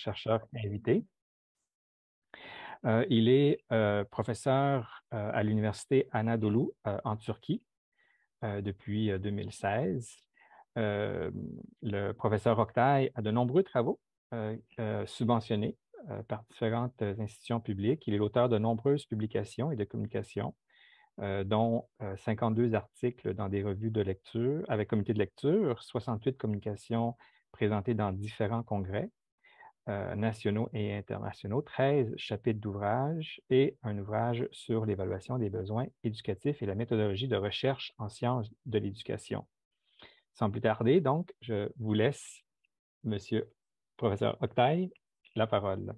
chercheur invité. Il est professeur à l'Université Anadolu en Turquie depuis 2016. Le professeur Oktay a de nombreux travaux subventionnés par différentes institutions publiques. Il est l'auteur de nombreuses publications et de communications, dont 52 articles dans des revues de lecture avec comité de lecture, 68 communications présentées dans différents congrès nationaux et internationaux, 13 chapitres d'ouvrages et un ouvrage sur l'évaluation des besoins éducatifs et la méthodologie de recherche en sciences de l'éducation. Sans plus tarder, donc, je vous laisse, Monsieur professeur Oktay, la parole.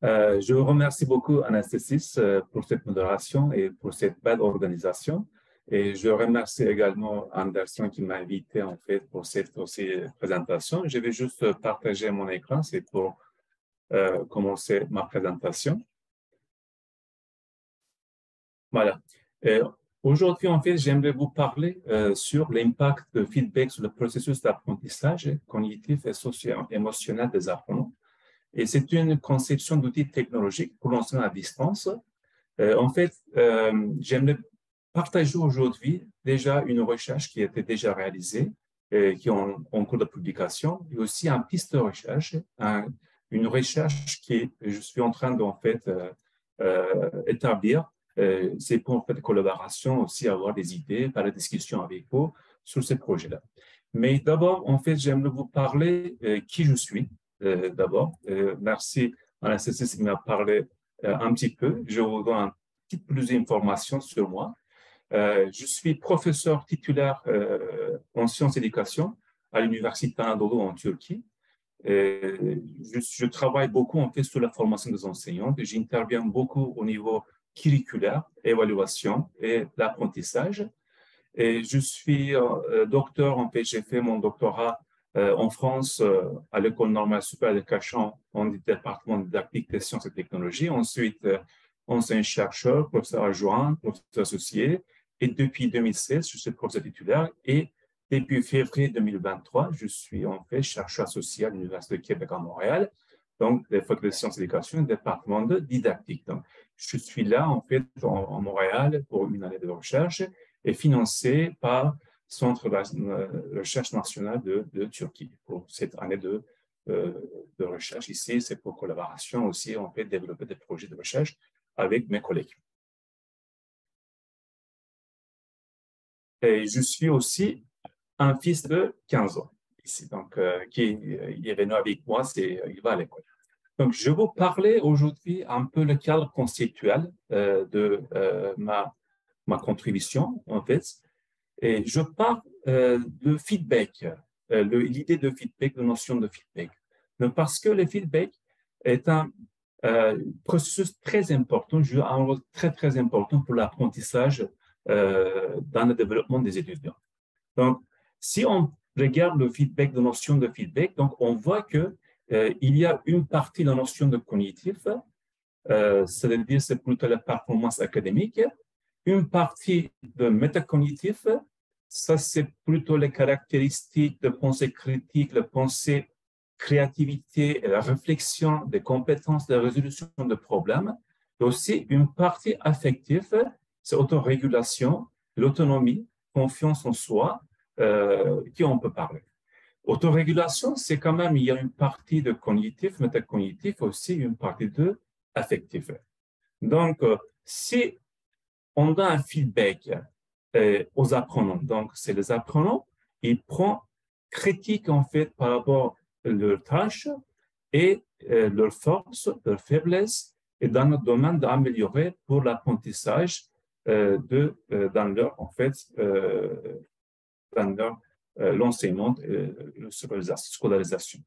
Je vous remercie beaucoup, Anastasis, pour cette modération et pour cette belle organisation. Et je remercie également Anderson qui m'a invité en fait pour cette présentation. Je vais juste partager mon écran, c'est pour commencer ma présentation. Voilà. Aujourd'hui, en fait, j'aimerais vous parler sur l'impact de feedback sur le processus d'apprentissage cognitif et socio-émotionnel des apprenants. Et c'est une conception d'outils technologiques pour l'enseignement à distance. En fait, j'aimerais partager aujourd'hui déjà une recherche qui a été déjà réalisée, qui est en cours de publication, et aussi un piste de recherche, une recherche que je suis en train d'en fait établir. C'est pour en fait collaboration aussi avoir des idées, faire des discussions avec vous sur ce projet-là. Mais d'abord, en fait, j'aimerais vous parler qui je suis. D'abord, merci à l'Institut qui m'a parlé un petit peu. Je vous donne un petit peu plus d'informations sur moi. Je suis professeur titulaire en sciences d'éducation à l'Université Anadolu en Turquie. Je travaille beaucoup en fait sur la formation des enseignants. J'interviens beaucoup au niveau curriculaire, évaluation et l'apprentissage. Et je suis docteur, en fait, j'ai fait mon doctorat en France à l'École normale supérieure de Cachan, en département didactique des sciences et technologies. Ensuite, enseignant-chercheur, professeur adjoint, professeur associé. Et depuis 2016, je suis professeur titulaire. Et depuis février 2023, je suis en fait chercheur associé à l'Université de Québec à Montréal, donc les facultés de sciences et d'éducation, département de didactique. Donc, je suis là en fait en Montréal pour une année de recherche et financé par Centre de recherche nationale de Turquie pour cette année de recherche ici. C'est pour collaboration aussi, on peut développer des projets de recherche avec mes collègues. Et je suis aussi un fils de 15 ans ici, donc qui est venu avec moi, il va à l'école. Donc, je vais vous parler aujourd'hui un peu le cadre conceptuel de ma contribution, en fait. Et je parle de feedback, l'idée de feedback, la notion de feedback. Donc, parce que le feedback est un processus très important, joue un rôle très, très important pour l'apprentissage dans le développement des étudiants. Donc, si on regarde le feedback, la notion de feedback, donc on voit que il y a une partie de la notion de cognitif, c'est-à-dire c'est plutôt la performance académique, une partie de métacognitif, ça c'est plutôt les caractéristiques de pensée critique, la pensée créativité, la réflexion, des compétences de résolution de problèmes, et aussi une partie affective, c'est autorégulation, l'autonomie, confiance en soi, qui on peut parler. Autorégulation, c'est quand même, il y a une partie de cognitif, métacognitif, aussi une partie de affectif. Donc, si on a un feedback aux apprenants, donc c'est les apprenants, ils prennent critique en fait par rapport à leurs tâches et leurs forces, leurs faiblesses, et dans notre domaine d'améliorer pour l'apprentissage dans leur, en fait, dans leur l'enseignement et la scolarisation.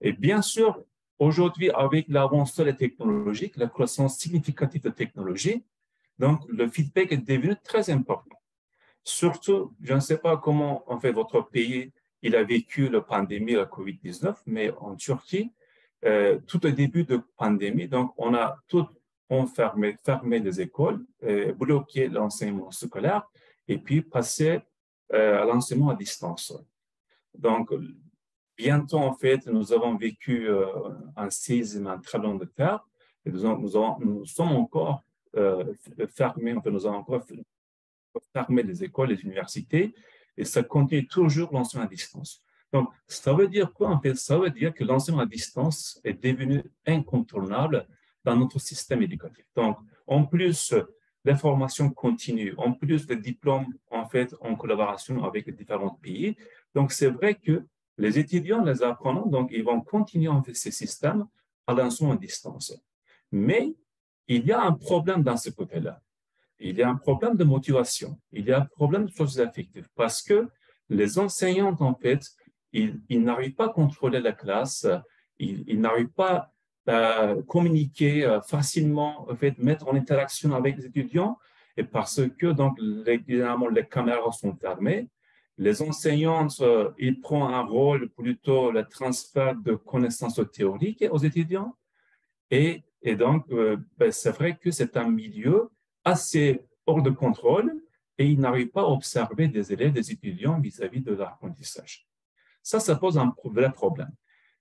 Et bien sûr, aujourd'hui, avec l'avancée technologique, la croissance significative de technologie, donc le feedback est devenu très important. Surtout, je ne sais pas comment, en fait, votre pays, il a vécu la pandémie, la COVID-19, mais en Turquie, tout au début de pandémie, donc on fermé les écoles, bloqué l'enseignement scolaire et puis passé à l'enseignement à distance. Donc, Bientôt, en fait, nous avons vécu un séisme, un tremblement de terre, et nous sommes encore fermés, enfin, nous avons encore fermé les écoles, les universités, et ça continue toujours l'enseignement à distance. Donc, ça veut dire quoi, en fait? Ça veut dire que l'enseignement à distance est devenu incontournable dans notre système éducatif. Donc, en plus des formations continues, en plus des diplômes, en fait, en collaboration avec les différents pays. Donc, c'est vrai que les étudiants, les apprenants, donc, ils vont continuer en fait ces systèmes à l'enseignement à distance. Mais il y a un problème dans ce côté-là. Il y a un problème de motivation, il y a un problème de socio-affectif parce que les enseignants, en fait, ils n'arrivent pas à contrôler la classe, ils n'arrivent pas à communiquer facilement, en fait, mettre en interaction avec les étudiants, et parce que, donc, évidemment, les caméras sont fermées, les enseignants, ils prennent un rôle plutôt le transfert de connaissances théoriques aux étudiants, et donc, ben, c'est vrai que c'est un milieu assez hors de contrôle et il n'arrive pas à observer des élèves, des étudiants vis-à-vis de l'apprentissage. Ça pose un vrai problème.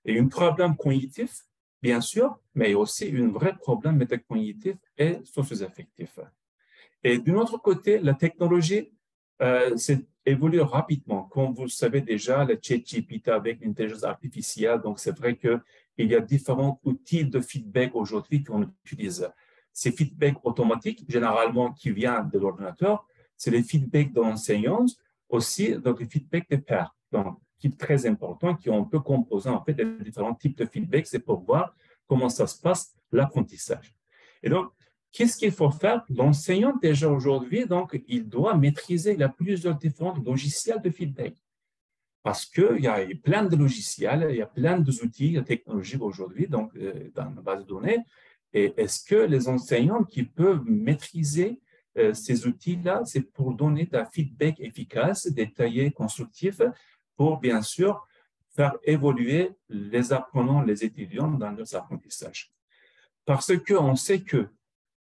Et un problème cognitif, bien sûr, mais aussi un vrai problème métacognitif et socio-affectif. Et d'un autre côté, la technologie évolue rapidement. Comme vous le savez déjà, le ChatGPT avec l'intelligence artificielle, donc c'est vrai qu'il y a différents outils de feedback aujourd'hui qu'on utilise. Ces feedbacks automatiques, généralement qui viennent de l'ordinateur, c'est les feedbacks d'enseignants, aussi donc les feedbacks des pairs. Donc, qui est très important, qui on peut composer en fait des différents types de feedbacks, c'est pour voir comment ça se passe, l'apprentissage. Et donc, qu'est-ce qu'il faut faire? L'enseignant, déjà aujourd'hui, donc, il doit maîtriser, il a plusieurs différents logiciels de feedback. Parce qu'il y a plein de logiciels, il y a plein d'outils technologiques aujourd'hui donc, dans la base de données. Et est-ce que les enseignants qui peuvent maîtriser ces outils-là, c'est pour donner un feedback efficace, détaillé, constructif, pour bien sûr faire évoluer les apprenants, les étudiants dans leurs apprentissages. Parce qu'on sait que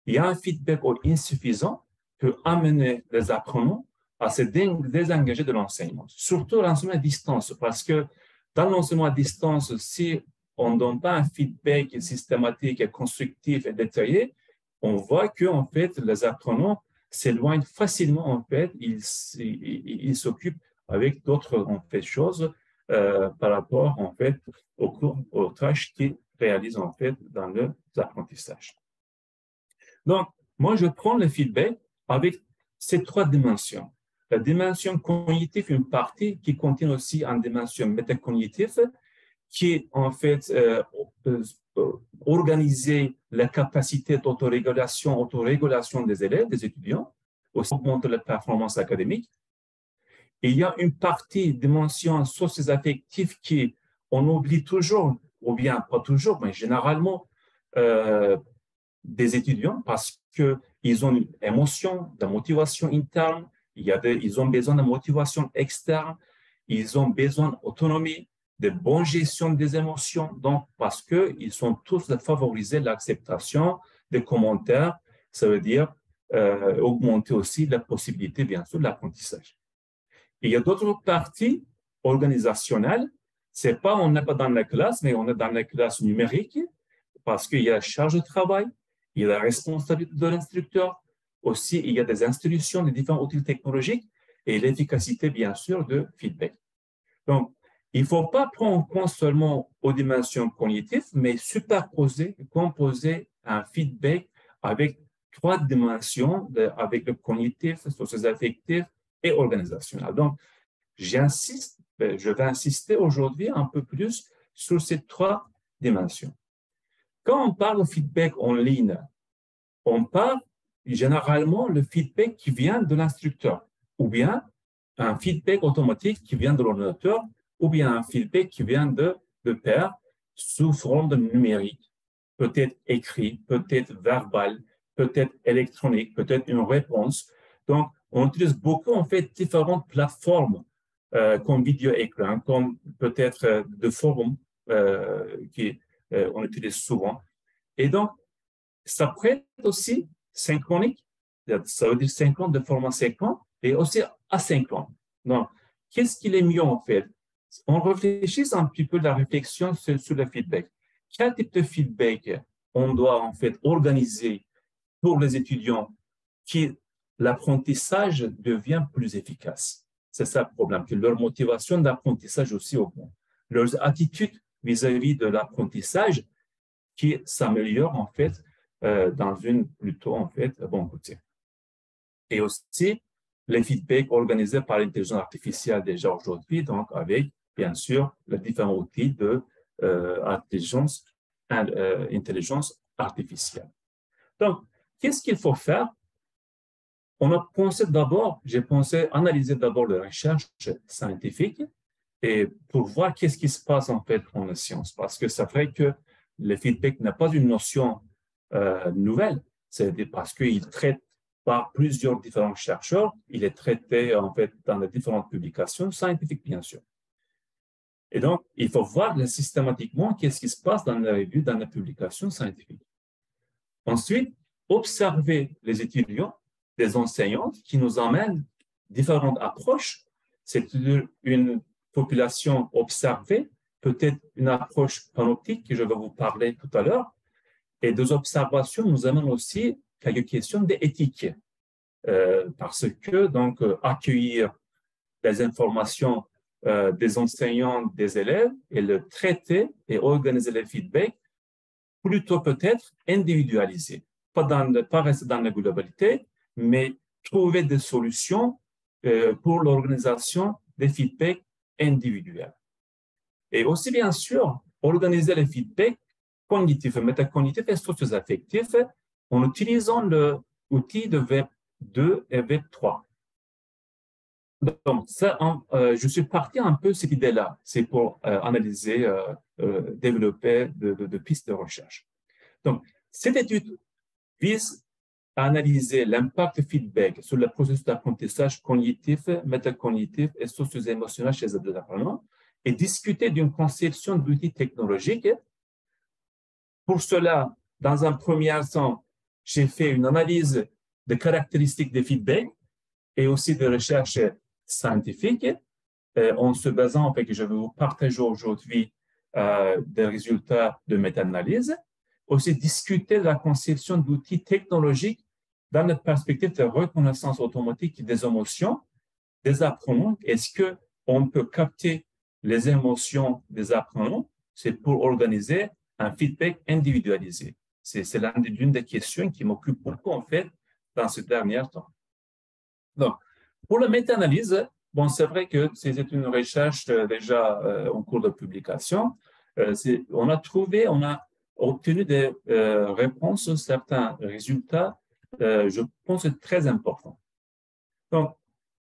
il y a un feedback insuffisant qui peut amener les apprenants à se désengager de l'enseignement, surtout l'enseignement à distance, parce que dans l'enseignement à distance, si on ne donne pas un feedback systématique, et constructif et détaillé, on voit que en fait, les apprenants s'éloignent facilement, en fait, ils s'occupent avec d'autres en fait, choses par rapport en fait, aux tâches qu'ils réalisent en fait dans leurs apprentissages. Donc, moi, je prends le feedback avec ces trois dimensions. La dimension cognitive, une partie qui contient aussi une dimension métacognitive, qui est en fait organiser la capacité d'autorégulation des élèves, des étudiants, aussi augmenter la performance académique. Et il y a une partie dimension socio-affective qui on oublie toujours, ou bien pas toujours, mais généralement, des étudiants parce qu'ils ont une émotion, de motivation interne, ils ont besoin de motivation externe, ils ont besoin d'autonomie, de bonne gestion des émotions, donc parce qu'ils sont tous de favoriser l'acceptation des commentaires, ça veut dire augmenter aussi la possibilité, bien sûr, de l'apprentissage. Il y a d'autres parties organisationnelles, c'est pas, on n'est pas dans la classe, mais on est dans la classe numérique, parce qu'il y a la charge de travail, il y a la responsabilité de l'instructeur, aussi il y a des institutions, des différents outils technologiques et l'efficacité, bien sûr, de feedback. Donc, il ne faut pas prendre en compte seulement aux dimensions cognitives, mais superposer, composer un feedback avec trois dimensions, avec le cognitif, socio-affectif et organisationnel. Donc, je vais insister aujourd'hui un peu plus sur ces trois dimensions. Quand on parle de feedback en ligne, on parle généralement le feedback qui vient de l'instructeur, ou bien un feedback automatique qui vient de l'ordinateur, ou bien un feedback qui vient de pairs sous forme de numérique, peut-être écrit, peut-être verbal, peut-être électronique, peut-être une réponse. Donc, on utilise beaucoup en fait différentes plateformes comme vidéo-écran, comme peut-être de forums on utilise souvent. Et donc, ça peut être aussi synchronique, ça veut dire synchrone de format synchrone, et aussi asynchrone. Donc, qu'est-ce qu'il est mieux en fait? on réfléchit un petit peu la réflexion sur le feedback. Quel type de feedback on doit en fait organiser pour les étudiants qui l'apprentissage devient plus efficace? C'est ça le problème, que leur motivation d'apprentissage aussi augmente. Leurs attitudes vis-à-vis de l'apprentissage qui s'améliore en fait dans une plutôt en fait bon côté. Et aussi les feedbacks organisés par l'intelligence artificielle déjà aujourd'hui, donc avec bien sûr les différents outils de intelligence artificielle. Donc, qu'est-ce qu'il faut faire? On a pensé d'abord, j'ai pensé analyser d'abord la recherche scientifique et pour voir qu'est-ce qui se passe en fait en sciences, parce que c'est vrai que le feedback n'est pas une notion nouvelle, c'est parce qu'il traite par plusieurs différents chercheurs, il est traité en fait dans les différentes publications scientifiques bien sûr. Et donc, il faut voir systématiquement qu'est-ce qui se passe dans les revues, dans les publications scientifiques. Ensuite, observer les étudiants, les enseignants qui nous amènent différentes approches. C'est une population observée, peut-être une approche panoptique que je vais vous parler tout à l'heure. Et des observations nous amènent aussi quelques questions d'éthique. Parce que, donc, accueillir des informations des enseignants, des élèves, et le traiter et organiser les feedbacks, plutôt peut-être individualisé. Pas rester dans la globalité, mais trouver des solutions pour l'organisation des feedbacks individuels. Et aussi, bien sûr, organiser les feedbacks cognitifs, métacognitifs et socio-affectifs en utilisant l'outil de Web 2 et Web 3. Donc, ça, je suis parti un peu de cette idée-là. C'est pour analyser, développer de pistes de recherche. Donc, cette étude vise à analyser l'impact feedback sur le processus d'apprentissage cognitif, métacognitif et socio-émotionnel chez les apprenants et discuter d'une conception d'outils technologiques. Pour cela, dans un premier temps, j'ai fait une analyse des caractéristiques des feedbacks et aussi des recherches scientifiques en se basant, en fait, que je vais vous partager aujourd'hui des résultats de méta-analyse. Aussi discuter de la conception d'outils technologiques dans la perspective de reconnaissance automatique des émotions des apprenants. Est-ce qu'on peut capter les émotions des apprenants? C'est pour organiser un feedback individualisé. C'est l'une des questions qui m'occupe beaucoup, en fait, dans ce dernier temps. Donc, pour la méta-analyse, bon, c'est vrai que c'est une recherche déjà en cours de publication. On a obtenu des réponses, certains résultats, je pense, très importants. Donc,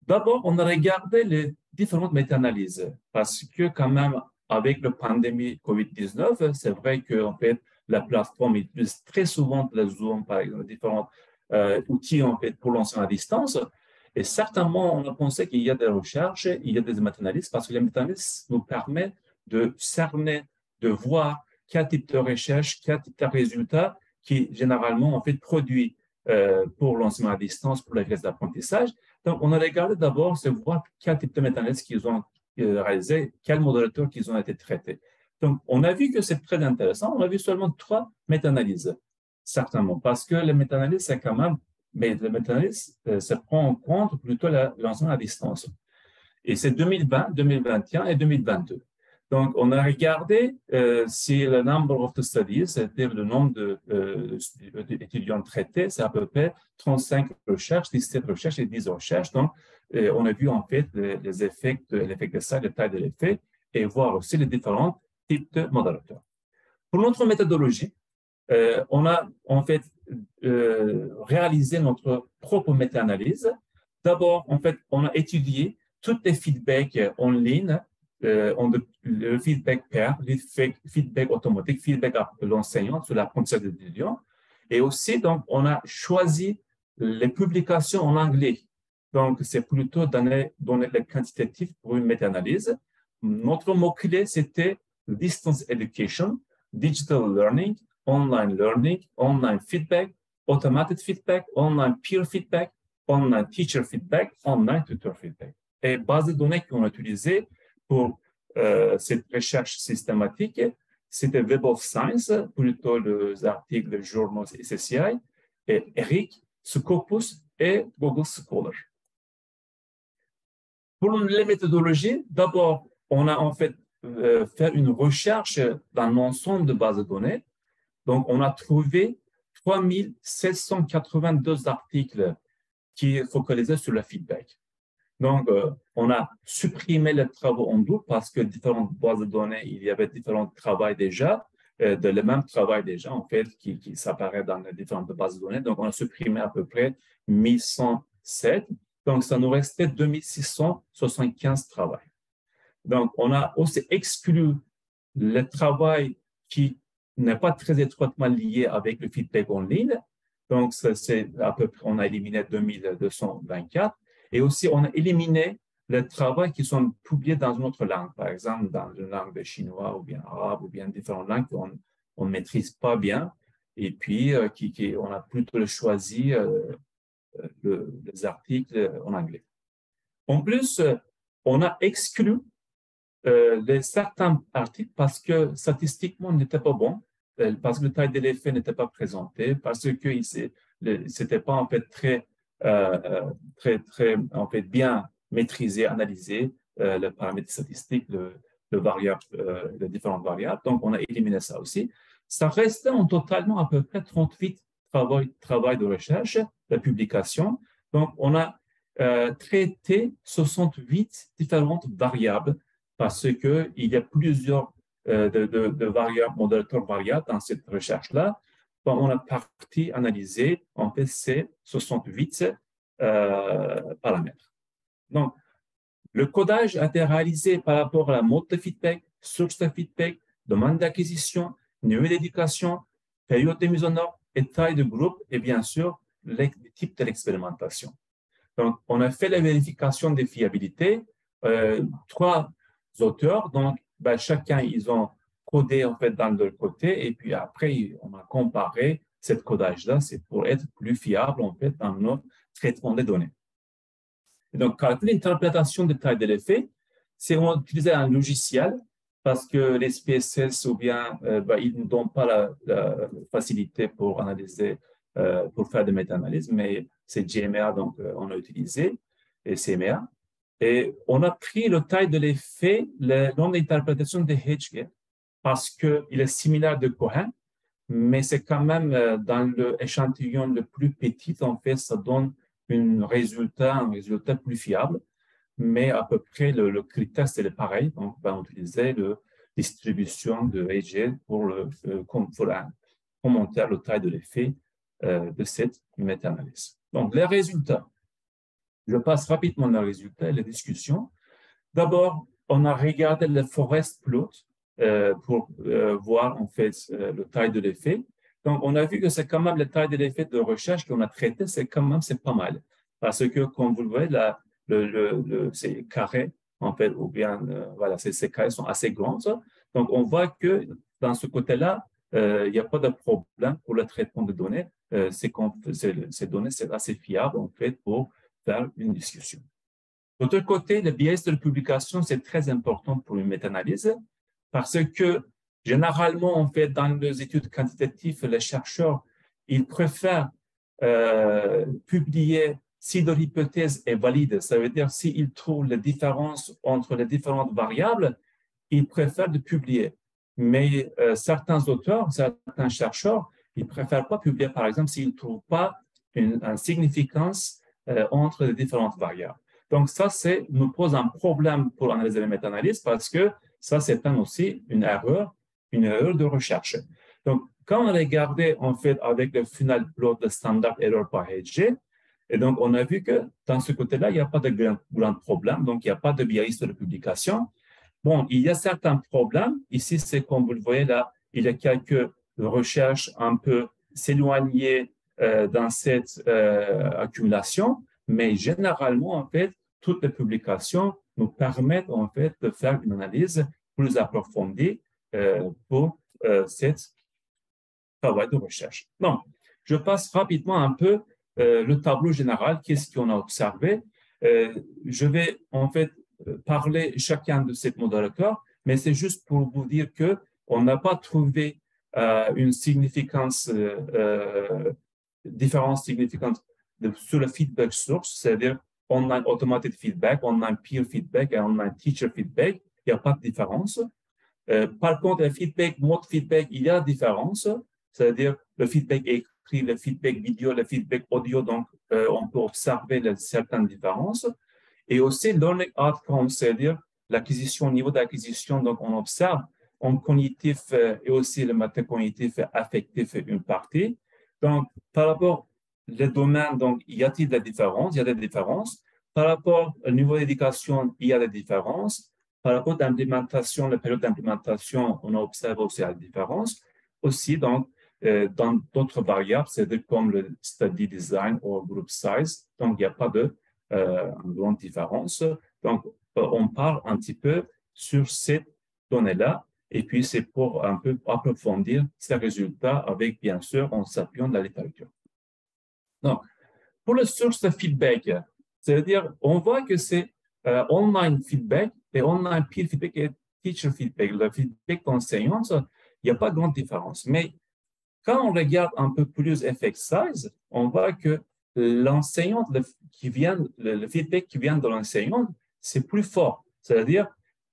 d'abord, on a regardé les différentes méta-analyses parce que quand même, avec la pandémie COVID-19, c'est vrai qu'en fait, la plateforme utilise très souvent le Zoom, par exemple, différents outils en fait, pour l'enseignement à distance. Et certainement, on a pensé qu'il y a des recherches, il y a des méta-analyses parce que les méta-analyses nous permettent de cerner, de voir quel type de recherche, quel type de résultat qui généralement en fait produit pour l'enseignement à distance, pour la classe d'apprentissage. Donc, on a regardé d'abord, c'est voir quel type de méta-analyse qu'ils ont réalisé, quels modérateurs qu'ils ont été traités. Donc, on a vu que c'est très intéressant. On a vu seulement 3 méta-analyses, certainement, parce que les méta-analyses, c'est quand même, mais les méta-analyses, ça prend en compte plutôt l'enseignement à distance. Et c'est 2020, 2021 et 2022. Donc, on a regardé si le number of the studies, c'est-à-dire le nombre d'étudiants traités, c'est à peu près 35 recherches, 17 recherches et 10 recherches. Donc, on a vu en fait les effets, l'effet de ça, la taille de l'effet, et voir aussi les différents types de modérateurs. Pour notre méthodologie, on a en fait réalisé notre propre méta-analyse. D'abord, en fait, on a étudié tous les feedbacks en ligne, le feedback pair, le feedback automatique, feedback à l'enseignant sur l'apprentissage des étudiants. Et aussi, donc, on a choisi les publications en anglais. Donc, c'est plutôt donner les quantitatifs pour une méta-analyse. Notre mot-clé, c'était distance education, digital learning, online feedback, automated feedback, online peer feedback, online teacher feedback, online tutor feedback. Et base de données qu'on a utilisées pour cette recherche systématique, c'était Web of Science, plutôt les articles de journaux SSCI, et Eric, Scopus et Google Scholar. Pour les méthodologies, d'abord, on a en fait fait une recherche dans l'ensemble de bases de données. Donc, on a trouvé 3782 articles qui focalisaient sur le feedback. Donc, on a supprimé les travaux en double parce que différentes bases de données, il y avait différents travaux déjà, de le même travail déjà, en fait, qui s'apparaît dans les différentes bases de données. Donc, on a supprimé à peu près 1107. Donc, ça nous restait 2675 travaux. Donc, on a aussi exclu le travail qui n'est pas très étroitement lié avec le feedback en ligne. Donc, c'est à peu près, on a éliminé 2224. Et aussi, on a éliminé les travaux qui sont publiés dans une autre langue, par exemple dans une langue de chinois ou bien arabe ou bien différentes langues qu'on ne maîtrise pas bien. Et puis, on a plutôt choisi les articles en anglais. En plus, on a exclu certains articles parce que statistiquement, n'étaient pas bons, parce que le taille de l'effet n'était pas présenté, parce que c'était pas en fait très en fait bien maîtrisé, analysé le paramètre statistique, le variable, les différentes variables. Donc, on a éliminé ça aussi. Ça restait en totalement à peu près 38 travaux de recherche, de publication. Donc, on a traité 68 différentes variables parce qu'il y a plusieurs de variables, modérateurs variables dans cette recherche-là. On a parti analyser en fait ces 68 paramètres. Donc, le codage a été réalisé par rapport à la mode de feedback, source de feedback, demande d'acquisition, niveau d'éducation, période de mise en ordre, et taille de groupe et bien sûr le type de l'expérimentation. Donc, on a fait la vérification des fiabilités. Trois auteurs, donc chacun, ils ont codé en fait dans leur côté et puis après, on a comparé cette codage-là, c'est pour être plus fiable en fait dans notre traitement des données. Et donc, calcul d'interprétation de taille de l'effet, c'est on a utilisé un logiciel parce que les SPSS ou bien ils ne donnent pas la facilité pour analyser, pour faire des méta-analyses, mais c'est GMA, donc on a utilisé, et CMA. Et on a pris le taille de l'effet, le nombre d'interprétations de Hedge parce qu'il est similaire de Cohen, mais c'est quand même dans l'échantillon le plus petit, en fait, ça donne un résultat plus fiable, mais à peu près le critère, c'est le pareil. Donc, on va utiliser la distribution de Hedge pour commenter le taille de l'effet de cette méta-analyse. Donc, les résultats. Je passe rapidement les résultats et les discussions. D'abord, on a regardé le forest plot pour voir en fait le taille de l'effet. Donc, on a vu que c'est quand même le taille de l'effet de recherche qu'on a traité, c'est quand même pas mal. Parce que, comme vous le voyez, là, ces carrés, en fait, ou bien, voilà, ces carrés sont assez grands. Donc, on voit que dans ce côté-là, il n'y a pas de problème pour le traitement de données. Ces données, c'est assez fiable, en fait, pour faire une discussion. D'autre côté, le biais de la publication, c'est très important pour une méta-analyse parce que généralement, en fait, dans les études quantitatives, les chercheurs, ils préfèrent publier si leur hypothèse est valide. Ça veut dire s'ils trouvent les différences entre les différentes variables, ils préfèrent de publier. Mais certains auteurs, certains chercheurs, ils ne préfèrent pas publier, par exemple, s'ils ne trouvent pas une significance entre les différentes variables. Donc, ça nous pose un problème pour analyser les méta-analyses parce que ça, c'est aussi une erreur de recherche. Donc, quand on regardait en fait avec le final plot de standard error par Hedge, et donc on a vu que dans ce côté-là, il n'y a pas de grand problème, donc il n'y a pas de biais de publication. Bon, il y a certains problèmes. Ici, c'est comme vous le voyez là, il y a quelques recherches un peu s'éloigner dans cette accumulation, mais généralement, en fait, toutes les publications nous permettent, en fait, de faire une analyse plus approfondie pour cette travail de recherche. Donc, je passe rapidement un peu le tableau général, qu'est-ce qu'on a observé. Je vais, en fait, parler chacun de ces modérateurs, mais c'est juste pour vous dire qu'on n'a pas trouvé une significance, différence significante sur le feedback source, c'est-à-dire online automated feedback, online peer feedback et online teacher feedback. Il n'y a pas de différence. Par contre, le feedback, mode feedback, il y a différence, c'est-à-dire le feedback écrit, le feedback vidéo, le feedback audio, donc on peut observer certaines différences. Et aussi, learning outcome, c'est-à-dire l'acquisition, au niveau d'acquisition, donc on observe en cognitif et aussi le métacognitif affectif une partie. Donc, par rapport aux domaines, donc, y a-t-il des différences? Il y a des différences. Par rapport au niveau d'éducation, il y a des différences. Par rapport à l'implémentation, la période d'implémentation, on observe aussi la différence. Aussi, donc, dans d'autres variables, c'est-à-dire comme le study design ou group size, donc il n'y a pas de grande différence. Donc, on parle un petit peu sur ces données-là, et puis c'est pour un peu approfondir ces résultats avec, bien sûr, en s'appuyant de la littérature. Donc, pour le source de feedback, c'est-à-dire, on voit que c'est online feedback et online peer feedback et teacher feedback. Le feedback d'enseignant, il n'y a pas de grande différence. Mais quand on regarde un peu plus effect size, on voit que l'enseignant, le feedback qui vient de l'enseignant, c'est plus fort. C'est-à-dire,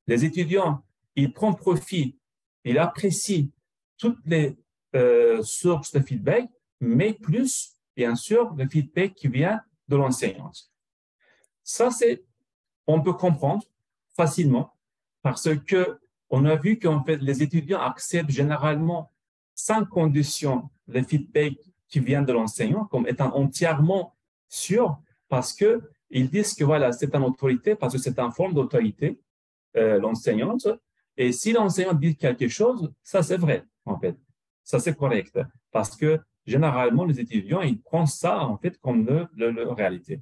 les étudiants, ils prennent profit, ils apprécient toutes les sources de feedback, mais plus, bien sûr, le feedback qui vient de l'enseignant. Ça, on peut comprendre facilement parce que on a vu qu'en fait, les étudiants acceptent généralement sans condition le feedback qui vient de l'enseignant comme étant entièrement sûr parce qu'ils disent que voilà, c'est une autorité parce que c'est une forme d'autorité, l'enseignante. Et si l'enseignant dit quelque chose, ça c'est vrai, en fait. Ça c'est correct. Parce que généralement, les étudiants, ils prennent ça, en fait, comme la réalité.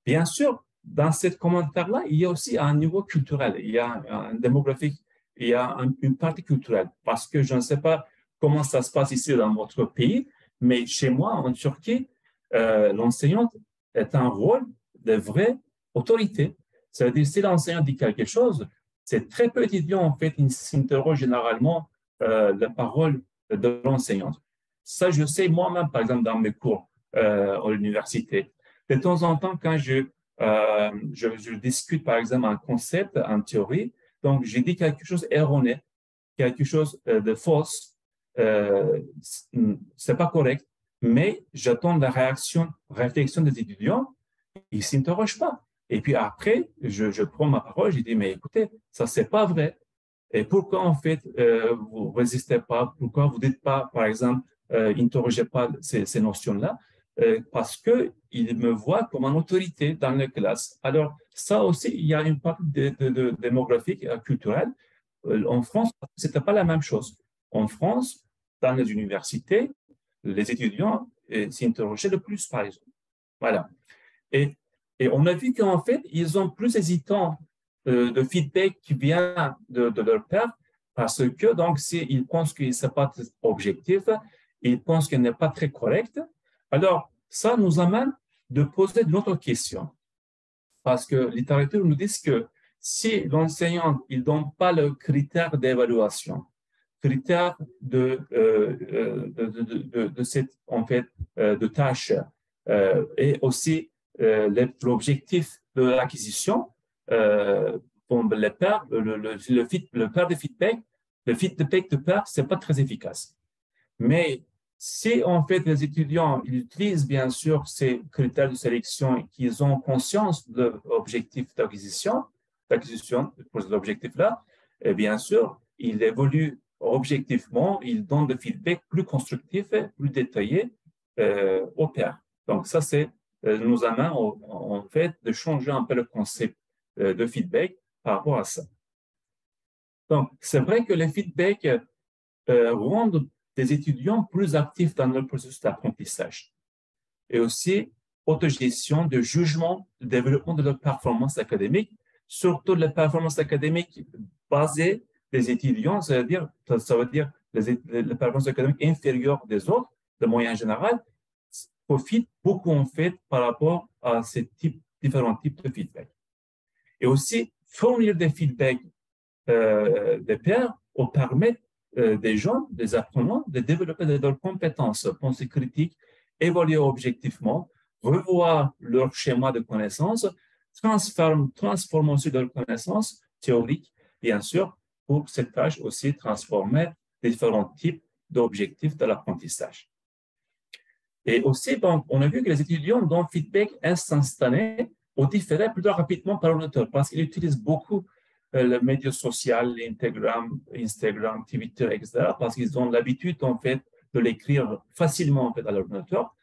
Bien sûr, dans ce commentaire-là, il y a aussi un niveau culturel, il y a un démographique, il y a une partie culturelle. Parce que je ne sais pas comment ça se passe ici dans votre pays, mais chez moi, en Turquie, l'enseignante est un rôle de vraie autorité. C'est-à-dire, si l'enseignant dit quelque chose, c'est très peu d'étudiants, en fait, ils s'interrogent généralement la parole de l'enseignante. Ça, je sais moi-même, par exemple, dans mes cours à l'université. De temps en temps, quand je discute, par exemple, un concept, en théorie, donc j'ai dit quelque chose erroné, quelque chose de fausse, c'est pas correct, mais j'attends la réflexion des étudiants, ils ne s'interrogent pas. Et puis après, je prends ma parole, je dis, mais écoutez, ça, c'est pas vrai. Et pourquoi, en fait, vous ne résistez pas? Pourquoi vous ne dites pas, par exemple, interrogez pas ces notions-là? Parce qu'ils me voient comme une autorité dans la classe. Alors, ça aussi, il y a une partie démographique, culturelle. En France, ce n'était pas la même chose. En France, dans les universités, les étudiants s'interrogeaient le plus, par exemple. Voilà. Et, et on a vu qu'en fait, ils sont plus hésitants de feedback qui vient de leur père parce que, donc, s'ils pensent que ce n'est pas objectif, ils pensent qu'il n'est pas très correct. Alors, ça nous amène de poser d'autres questions. Parce que la littérature nous dit que si l'enseignant ne donne pas le critère d'évaluation, critère de cette, en fait, de tâche et aussi l'objectif de l'acquisition, bon, le pair de feedback, le feedback de pair, ce n'est pas très efficace. Mais si en fait les étudiants ils utilisent bien sûr ces critères de sélection et qu'ils ont conscience de l'objectif d'acquisition pour cet objectif-là, et bien sûr, ils évoluent objectivement, ils donnent des feedbacks plus constructifs, plus détaillés au pair. Donc ça, c'est nous amène en fait de changer un peu le concept de feedback par rapport à ça. Donc, c'est vrai que les feedbacks rendent des étudiants plus actifs dans le processus d'apprentissage et aussi autogestion de jugement, de développement de leur performance académique, surtout les performances académiques basées des étudiants, c'est-à-dire, ça veut dire les performances académiques inférieures des autres, de moyenne générale, profitent beaucoup en fait par rapport à ces différents types de feedback. Et aussi, fournir des feedbacks des pairs ou permettre des gens, des apprenants, de développer leurs compétences, pensée critique, évaluer objectivement, revoir leur schéma de connaissances, transformer aussi leurs connaissances théoriques, bien sûr, pour cette tâche aussi transformer les différents types d'objectifs de l'apprentissage. Et aussi, donc, on a vu que les étudiants donnent feedback instantané ou différé plus rapidement par l'ordinateur parce qu'ils utilisent beaucoup le média social, Instagram, Twitter, etc., parce qu'ils ont l'habitude, en fait, de l'écrire facilement, en fait, à l'ordinateur.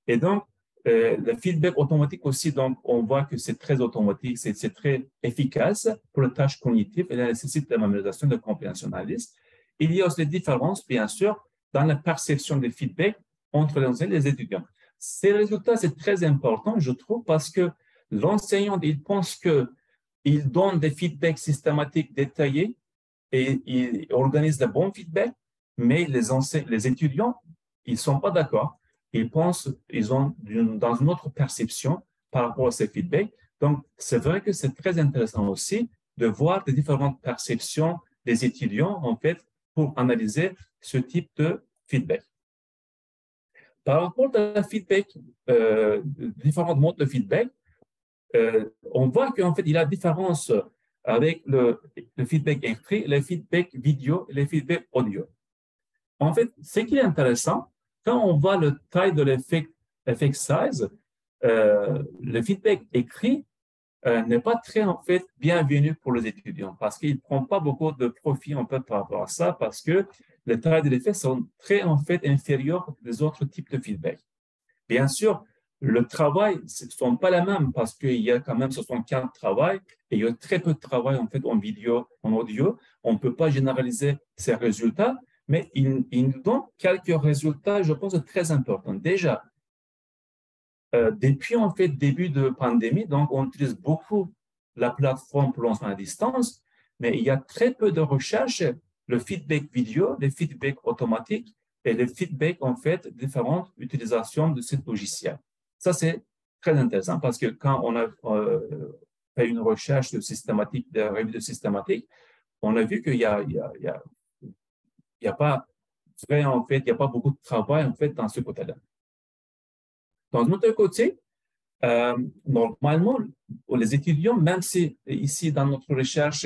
Et donc, le feedback automatique aussi, donc, on voit que c'est très automatique, c'est très efficace pour les tâches cognitives et la nécessite de mémorisation de compréhension analyse. Il y a aussi des différences, bien sûr, dans la perception des feedbacks entre les enseignants et les étudiants. Ces résultats, c'est très important, je trouve, parce que l'enseignant, il pense qu'il donne des feedbacks systématiques détaillés et il organise de bons feedbacks, mais les étudiants, ils ne sont pas d'accord. Ils pensent, ils ont dans une autre perception par rapport à ces feedbacks. Donc, c'est vrai que c'est très intéressant aussi de voir les différentes perceptions des étudiants, en fait, pour analyser ce type de feedback. Par rapport à la feedback, différents modes de feedback, on voit qu'en fait, il y a différence avec le feedback écrit, le feedback vidéo et le feedback audio. En fait, ce qui est intéressant, quand on voit le taille de l'effect size, le feedback écrit n'est pas très, en fait, bienvenu pour les étudiants parce qu'il ne prend pas beaucoup de profit, en fait, par rapport à ça parce que les tailles de l'effet sont très, en fait, inférieures des autres types de feedback. Bien sûr, le travail, ce ne sont pas les mêmes parce qu'il y a quand même 64 travail et il y a très peu de travail, en fait, en vidéo, en audio. On ne peut pas généraliser ces résultats, mais il nous donne quelques résultats, je pense, très importants. Déjà, depuis, en fait, début de pandémie, donc, on utilise beaucoup la plateforme pour l'enseignement à distance, mais il y a très peu de recherches, le feedback vidéo, le feedback automatique et le feedback, en fait, différentes utilisations de ce logiciel. Ça, c'est très intéressant parce que quand on a fait une recherche systématique, de revue de systématique, on a vu qu'il y a pas vrai, en fait, il n'y a pas beaucoup de travail, en fait, dans ce côté-là. Dans notre côté, normalement, les étudiants, même si ici, dans notre recherche,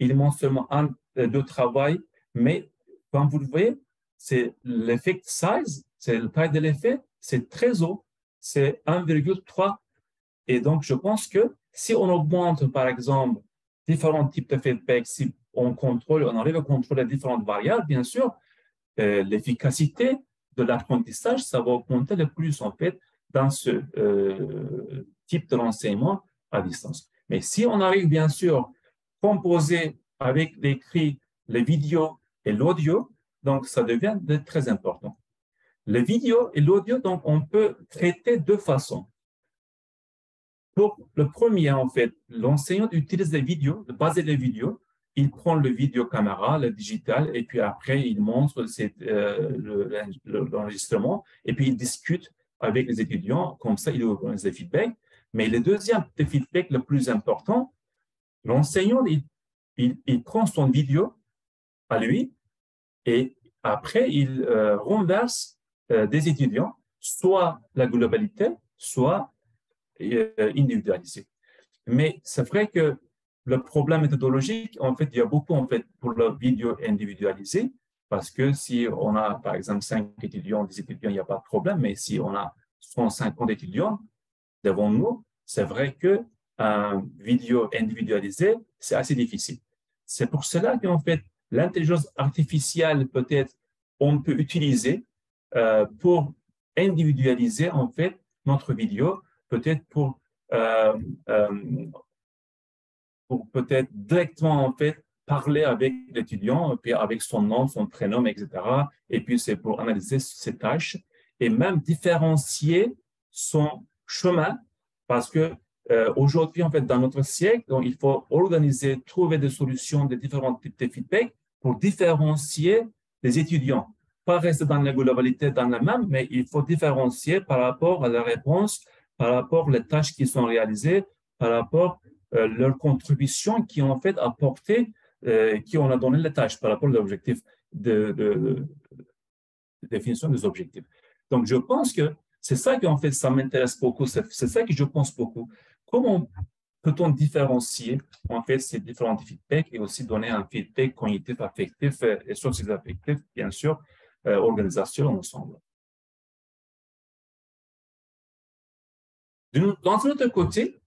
ils montrent seulement deux travail, mais comme vous le voyez, c'est l'effect size, c'est la taille de l'effet, c'est très haut, c'est 1,3. Et donc, je pense que si on augmente, par exemple, différents types de feedback, si on arrive à contrôler différentes variables, bien sûr, l'efficacité de l'apprentissage, ça va augmenter le plus, en fait, dans ce type de renseignement à distance. Mais si on arrive, bien sûr, à composer avec l'écrit, les vidéos et l'audio, donc ça devient très important. Les vidéos et l'audio, donc, on peut traiter de deux façons. Pour le premier, en fait, l'enseignant utilise les vidéos, basé les vidéos, il prend le vidéocaméra, le digital, et puis après, il montre l'enregistrement, et puis il discute avec les étudiants, comme ça, il organise des feedbacks. Mais le deuxième feedback le plus important, l'enseignant, il prend son vidéo à lui, et après, il renverse des étudiants, soit la globalité, soit individualisé. Mais c'est vrai que le problème méthodologique, en fait, il y a beaucoup, en fait, pour la vidéo individualisée, parce que si on a, par exemple, 5 étudiants, 10 étudiants, il n'y a pas de problème, mais si on a 150 étudiants devant nous, c'est vrai qu'un vidéo individualisé, c'est assez difficile. C'est pour cela qu'en fait, l'intelligence artificielle, peut-être, on peut utiliser pour individualiser, en fait, notre vidéo, peut-être pour peut-être directement, en fait, parler avec l'étudiant, puis avec son nom, son prénom, etc. Et puis, c'est pour analyser ses tâches et même différencier son chemin parce que aujourd'hui, en fait, dans notre siècle, donc, il faut organiser, trouver des solutions de différents types de feedback pour différencier les étudiants. Pas rester dans la globalité, dans la même, mais il faut différencier par rapport à la réponse, par rapport aux tâches qui sont réalisées, par rapport leur contribution qui ont en fait apporté, qui on a donné les tâches par rapport à l'objectif de définition des objectifs. Donc, je pense que c'est ça qui, en fait, ça m'intéresse beaucoup. C'est ça que je pense beaucoup. Comment peut-on différencier, en fait, ces différents feedbacks et aussi donner un feedback cognitif, affectif et socio-affectif, bien sûr, organisationnel ensemble. D'un autre côté,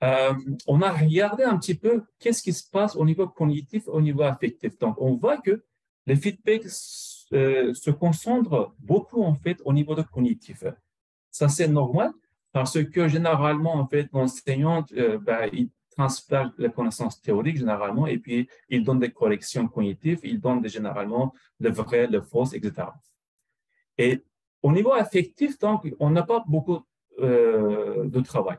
on a regardé un petit peu qu'est-ce qui se passe au niveau cognitif, au niveau affectif. Donc, on voit que les feedbacks se concentrent beaucoup, en fait, au niveau de cognitif. Ça, c'est normal parce que généralement, en fait, l'enseignant, il transfère les connaissances théoriques généralement et puis il donne des corrections cognitives, il donne généralement le vrai, le faux, etc. Et au niveau affectif, donc, on n'a pas beaucoup de travail.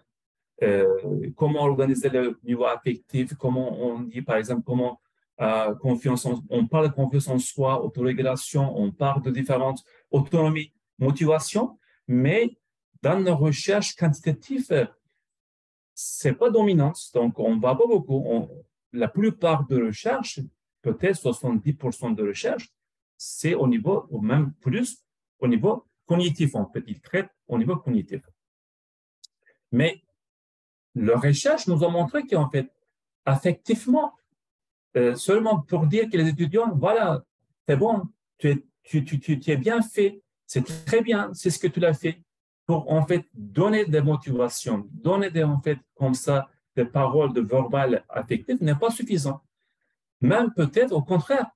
Comment organiser le niveau affectif, comment on dit, par exemple, comment on parle de confiance en soi, autorégulation, on parle de différentes autonomies, motivation, mais dans nos recherches quantitatives, c'est pas dominant, donc on ne va pas beaucoup. La plupart de recherches, peut-être 70% de recherches, c'est au niveau, ou même plus, au niveau cognitif, en fait, ils traitent au niveau cognitif. Mais la recherche nous a montré qu'en fait, affectivement, seulement pour dire que les étudiants, voilà, c'est bon, tu es bien fait, c'est très bien, c'est ce que tu as fait, pour en fait donner des motivations, donner des, en fait, comme ça, des paroles de verbal affectif n'est pas suffisant. Même peut-être au contraire,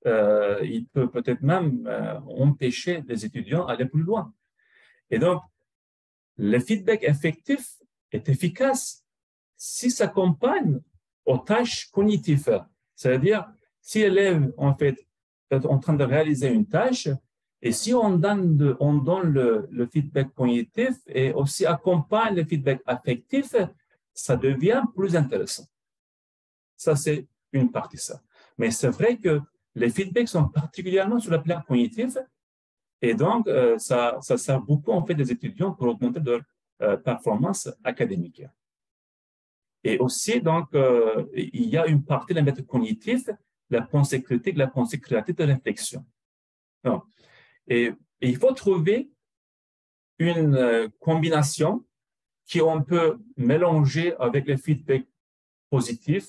il peut peut-être même empêcher les étudiants d'aller plus loin. Et donc, le feedback affectif est efficace si s'accompagne aux tâches cognitives. C'est-à-dire, si l'élève, en fait, est en train de réaliser une tâche, et si on donne le feedback cognitif et aussi accompagne le feedback affectif, ça devient plus intéressant. Ça, c'est une partie de ça. Mais c'est vrai que les feedbacks sont particulièrement sur le plan cognitif, et donc, ça sert beaucoup, en fait, des étudiants pour augmenter leur performance académique. Et aussi, donc, il y a une partie de la méthode cognitive, la pensée critique, la pensée créative de réflexion. Donc, et il faut trouver une combinaison qu'on peut mélanger avec le feedback positif,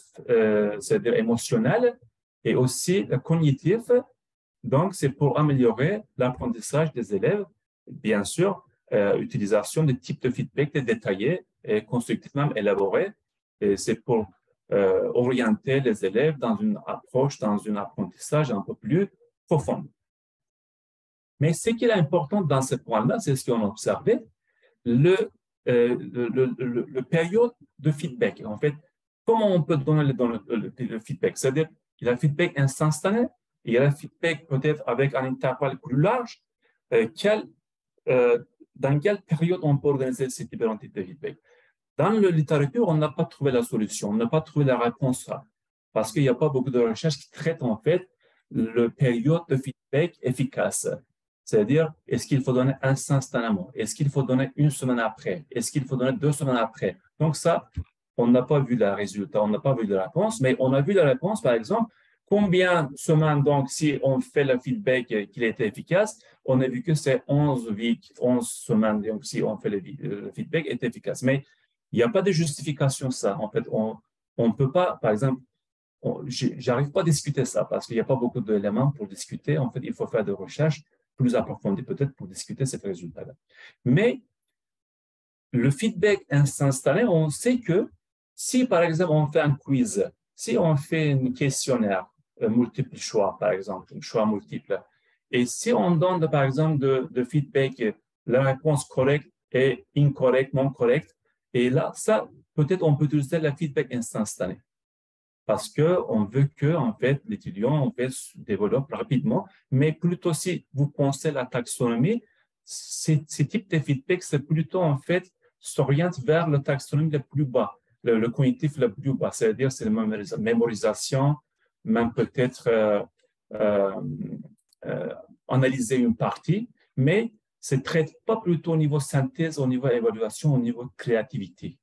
c'est-à-dire émotionnel, et aussi cognitif. Donc, c'est pour améliorer l'apprentissage des élèves, bien sûr, utilisation de types de feedback détaillés et constructivement élaborés. Et c'est pour orienter les élèves dans une approche, dans un apprentissage un peu plus profond. Mais ce qui est important dans ce point-là, c'est ce qu'on a observé, le période de feedback. En fait, comment on peut donner le feedback? C'est-à-dire, il y a le feedback instantané, il y a le feedback peut-être avec un intervalle plus large. Dans quelle période on peut organiser ces différents types de feedback? Dans la littérature, on n'a pas trouvé la solution, on n'a pas trouvé la réponse à, parce qu'il n'y a pas beaucoup de recherches qui traitent en fait le période de feedback efficace. C'est-à-dire, est-ce qu'il faut donner instantanément? Est-ce qu'il faut donner une semaine après? Est-ce qu'il faut donner 2 semaines après? Donc ça, on n'a pas vu le résultat, on n'a pas vu la réponse, mais on a vu la réponse, par exemple, combien de semaines, donc, si on fait le feedback qu'il était efficace, on a vu que c'est 11 semaines, donc, si on fait le feedback est efficace. Mais il n'y a pas de justification ça. En fait, on ne peut pas, par exemple, j'arrive pas à discuter ça parce qu'il n'y a pas beaucoup d'éléments pour discuter. En fait, il faut faire des recherches plus approfondies peut-être pour discuter ces résultats-là. Mais le feedback instantané, on sait que si, par exemple, on fait un quiz, si on fait un questionnaire multiple choix, par exemple, un choix multiple, et si on donne, par exemple, de feedback, la réponse correcte et incorrecte, non correcte, et là, ça, peut-être on peut utiliser le feedback instantané parce qu'on veut que, en fait, l'étudiant, en fait, se développe rapidement, mais plutôt si vous pensez à la taxonomie, ces types de feedback, c'est plutôt, en fait, s'oriente vers le taxonomie le plus bas, le cognitif le plus bas, c'est-à-dire c'est la mémorisation, même peut-être analyser une partie, mais ça ne traite pas plutôt au niveau synthèse, au niveau évaluation, au niveau créativité.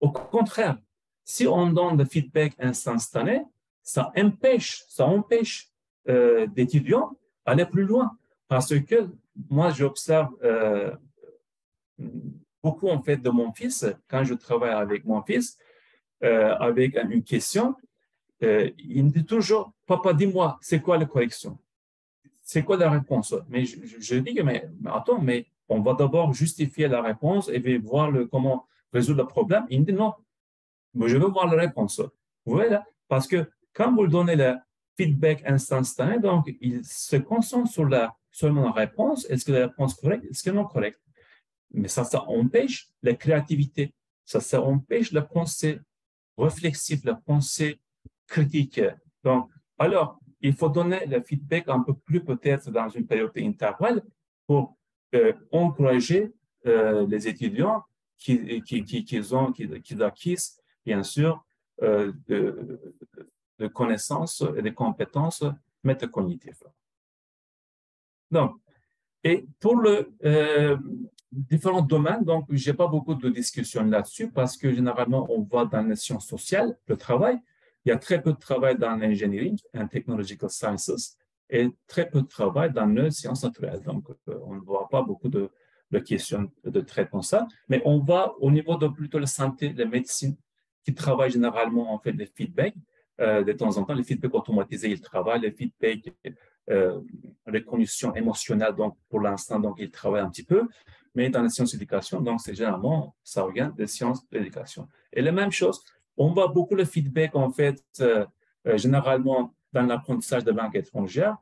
Au contraire, si on donne le feedback instantané, ça empêche d'étudiants d'aller plus loin. Parce que moi, j'observe beaucoup en fait de mon fils, quand je travaille avec mon fils, avec une question, il me dit toujours, papa, dis-moi, c'est quoi la correction? C'est quoi la réponse? Mais je dis, mais attends, mais on va d'abord justifier la réponse et voir comment résoudre le problème. Il me dit, non, mais je veux voir la réponse. Vous voyez là? Parce que quand vous lui donnez le feedback instantané, donc il se concentre sur seulement la réponse. Est-ce que la réponse est correcte? Est-ce qu'elle est non correcte? Mais ça empêche la créativité. Ça empêche la pensée réflexive, la pensée critique. Donc, alors, il faut donner le feedback un peu plus peut-être dans une période d'intervalle pour encourager les étudiants qui acquissent, bien sûr, de connaissances et de compétences métacognitives. Donc, et pour différents domaines, donc, je n'ai pas beaucoup de discussions là-dessus parce que généralement, on va dans les sciences sociales, le travail. Il y a très peu de travail dans l'engineering and technological sciences et très peu de travail dans les sciences naturelles. Donc, on ne voit pas beaucoup de questions de traitement ça, mais on va au niveau de plutôt la santé, la médecine, qui travaillent généralement en fait les feedbacks. De temps en temps, les feedbacks automatisés, ils travaillent, les feedbacks reconnaissance émotionnelle, donc pour l'instant, donc ils travaillent un petit peu, mais dans les sciences d'éducation, donc c'est généralement, ça revient des sciences d'éducation. Et la même chose, on voit beaucoup le feedback, en fait, généralement dans l'apprentissage de langue étrangère,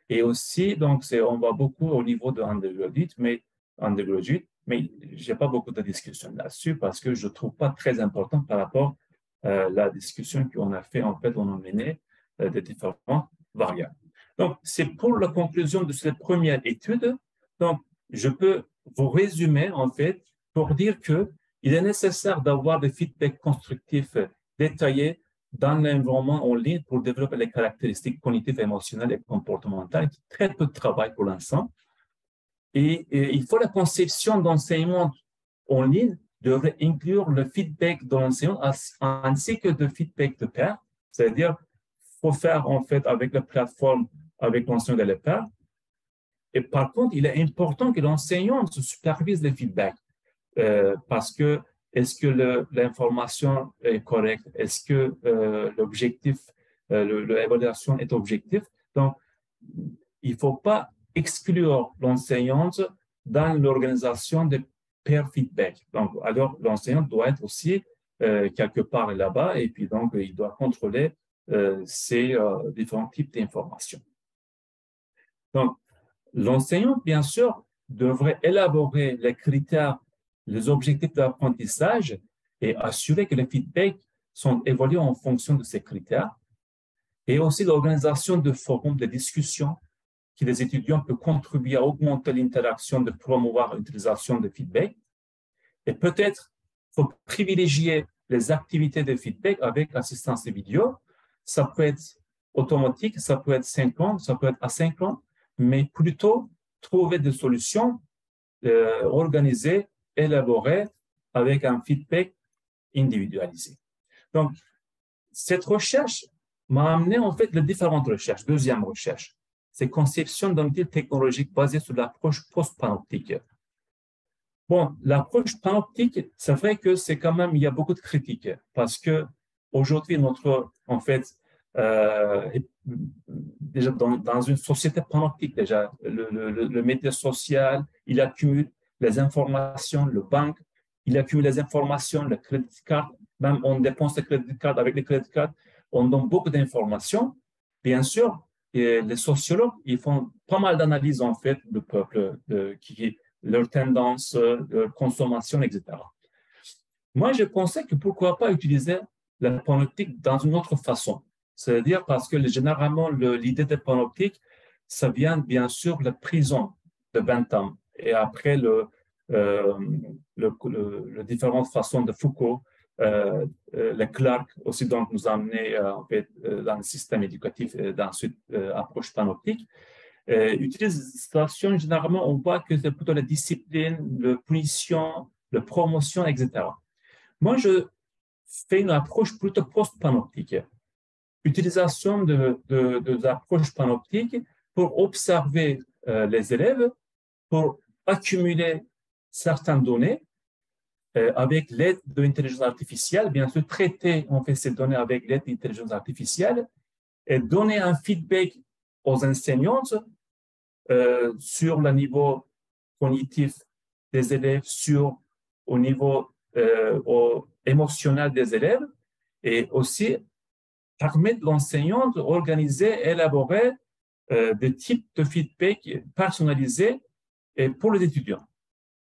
et aussi, donc, on voit beaucoup au niveau de undergraduate, mais je n'ai pas beaucoup de discussion là-dessus parce que je ne trouve pas très important par rapport à la discussion qu'on a fait, en fait, on a mené des différentes variables. Donc, c'est pour la conclusion de cette première étude. Donc, je peux vous résumer, en fait, pour dire qu'il est nécessaire d'avoir des feedbacks constructifs détaillés dans l'environnement en ligne pour développer les caractéristiques cognitives, émotionnelles et comportementales. Très peu de travail pour l'instant. Et il faut la conception d'enseignement en ligne devrait inclure le feedback de l'enseignant ainsi que de feedback de pair, c'est-à-dire faut faire en fait avec la plateforme, avec l'enseignant et les pairs. Et par contre, il est important que l'enseignant se supervise les feedbacks parce que est-ce que l'information est correcte? Est-ce que l'objectif, l'évaluation est objective? Donc, il ne faut pas exclure l'enseignante dans l'organisation des peer feedback. Donc, alors, l'enseignant doit être aussi quelque part là-bas et puis donc, il doit contrôler ces différents types d'informations. Donc, l'enseignant, bien sûr, devrait élaborer les critères, les objectifs d'apprentissage et assurer que les feedbacks sont évalués en fonction de ces critères. Et aussi l'organisation de forums de discussion qui les étudiants peuvent contribuer à augmenter l'interaction, de promouvoir l'utilisation de feedback. Et peut-être faut privilégier les activités de feedback avec assistance vidéo. Ça peut être automatique, ça peut être synchrone, ça peut être asynchrone, mais plutôt trouver des solutions organisées, élaborées avec un feedback individualisé. Donc, cette recherche m'a amené en fait les différentes recherches. Deuxième recherche, c'est conception d'un outil technologique basé sur l'approche post-panoptique. Bon, l'approche panoptique, c'est vrai que c'est quand même, il y a beaucoup de critiques parce que aujourd'hui, en fait, déjà dans une société panoptique, déjà, le média social, il accumule les informations, le banque, il accumule les informations, le crédit card, même on dépense le crédit card avec les crédit cards, on donne beaucoup d'informations. Bien sûr, et les sociologues, ils font pas mal d'analyses, en fait, du peuple, leurs tendances, leur consommation, etc. Moi, je pensais que pourquoi pas utiliser la panoptique dans une autre façon. C'est-à-dire parce que généralement, l'idée de panoptique, ça vient bien sûr de la prison de Bentham et après les différentes façons de Foucault, le Clark aussi donc nous a amené en fait, dans le système éducatif dans cette approche panoptique. Utilisation, généralement, on voit que c'est plutôt la discipline, la punition, la promotion, etc. Moi, fait une approche plutôt post-panoptique. Utilisation de l'approche panoptique pour observer les élèves, pour accumuler certaines données avec l'aide de l'intelligence artificielle, bien sûr, traiter en fait ces données avec l'aide de l'intelligence artificielle et donner un feedback aux enseignantes sur le niveau cognitif des élèves, au niveau émotionnel des élèves, et aussi permettre l'enseignant d'organiser, élaborer des types de feedback personnalisés pour les étudiants.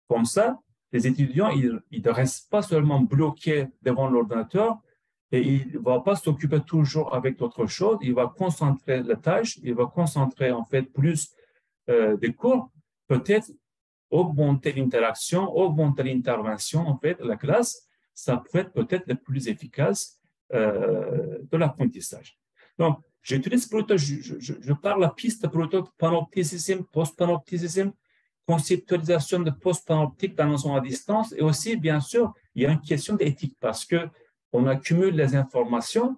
Comme ça, les étudiants, ils ne restent pas seulement bloqués devant l'ordinateur et ils ne vont pas s'occuper toujours avec d'autres choses. Il va concentrer la tâche, il va concentrer en fait plus des cours, peut-être augmenter l'interaction, augmenter l'intervention en fait de la classe. Ça peut être peut-être le plus efficace de l'apprentissage. Donc, j'utilise plutôt, je parle la piste plutôt panopticisme, post-panopticisme, conceptualisation de post-panoptique dans l'enseignement à distance, et aussi, bien sûr, il y a une question d'éthique parce qu'on accumule les informations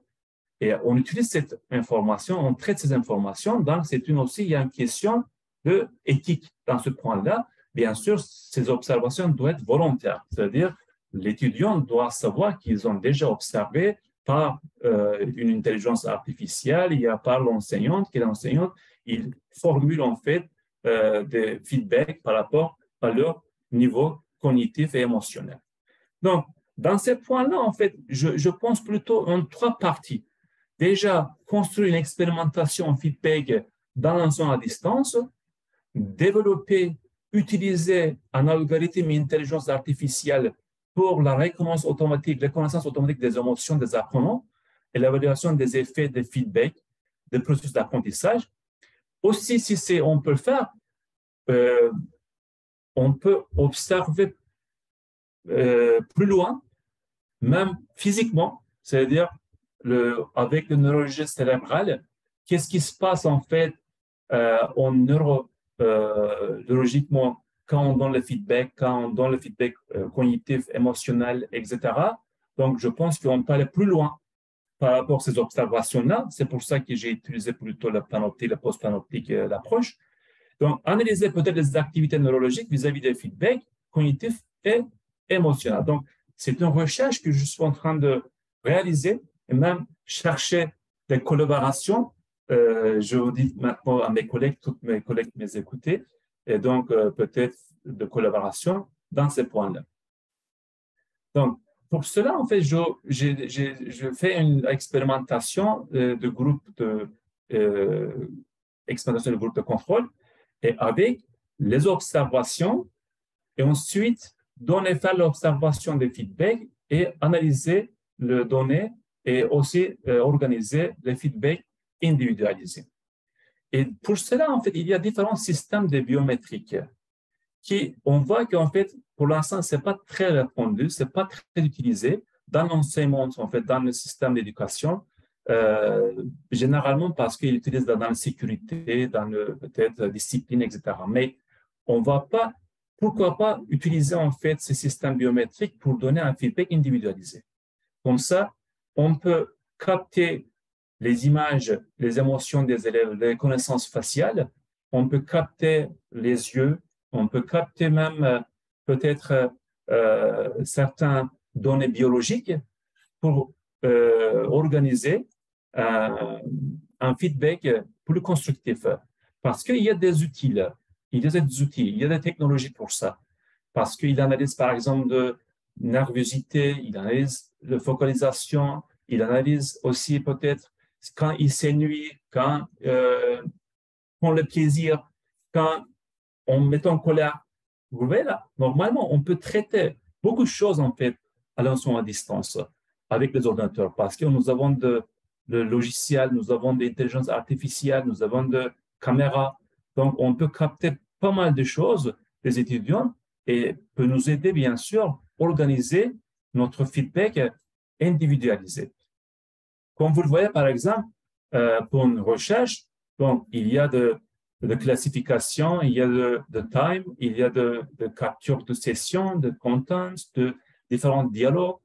et on utilise cette information, on traite ces informations, donc c'est aussi, il y a une question d'éthique dans ce point-là. Bien sûr, ces observations doivent être volontaires, c'est-à-dire l'étudiant doit savoir qu'ils ont déjà observé par une intelligence artificielle, il y a par l'enseignante, que l'enseignante, il formule en fait des feedbacks par rapport à leur niveau cognitif et émotionnel. Donc, dans ces points-là, en fait, je pense plutôt en trois parties. Déjà, construire une expérimentation en feedback dans l'enseignement à distance, développer, utiliser un algorithme d'intelligence artificielle pour la reconnaissance automatique des émotions des apprenants et l'évaluation des effets de feedback des processus d'apprentissage. Aussi, si on peut le faire, on peut observer plus loin, même physiquement, c'est-à-dire avec le neurologie cérébrale, qu'est-ce qui se passe en fait neurologiquement quand on donne le feedback, cognitif, émotionnel, etc. Donc, je pense qu'on peut aller plus loin par rapport à ces observations-là. C'est pour ça que j'ai utilisé plutôt la panoptique, la post-panoptique, l'approche. Donc, analyser peut-être les activités neurologiques vis-à-vis des feedbacks cognitifs et émotionnels. Donc, c'est une recherche que je suis en train de réaliser et même chercher des collaborations. Je vous dis maintenant à mes collègues, toutes mes collègues m'écoutent, et donc peut-être de collaboration dans ces points-là. Donc, pour cela, en fait, je fais une expérimentation de groupe de contrôle et avec les observations et ensuite faire l'observation des feedbacks et analyser les données et aussi organiser les feedbacks individualisés. Et pour cela, en fait, il y a différents systèmes de biométriques qui, on voit qu'en fait, pour l'instant, ce n'est pas très répandu, ce n'est pas très utilisé dans l'enseignement, en fait, dans le système d'éducation, généralement parce qu'ils utilisent dans la sécurité, dans peut-être discipline, etc. Mais on ne va pas, pourquoi pas utiliser en fait ces systèmes biométriques pour donner un feedback individualisé. Comme ça, on peut capter les images, les émotions des élèves, les connaissances faciales, on peut capter les yeux, on peut capter même peut-être certaines données biologiques pour organiser un feedback plus constructif. Parce qu'il y a des outils, il y a des technologies pour ça. Parce qu'il analyse par exemple de nervosité, il analyse la focalisation, il analyse aussi peut-être quand il s'ennuie, quand on le plaisir, quand on met en colère. Vous voyez là, normalement, on peut traiter beaucoup de choses en fait à l'enseignement à distance avec les ordinateurs parce que nous avons de logiciels, nous avons des intelligences artificielles, nous avons des caméras. Donc, on peut capter pas mal de choses des étudiants et peut nous aider, bien sûr, à organiser notre feedback individualisé. Comme vous le voyez, par exemple, pour une recherche, donc, il y a de classification, il y a de time, il y a de capture de sessions, de contents, de différents dialogues.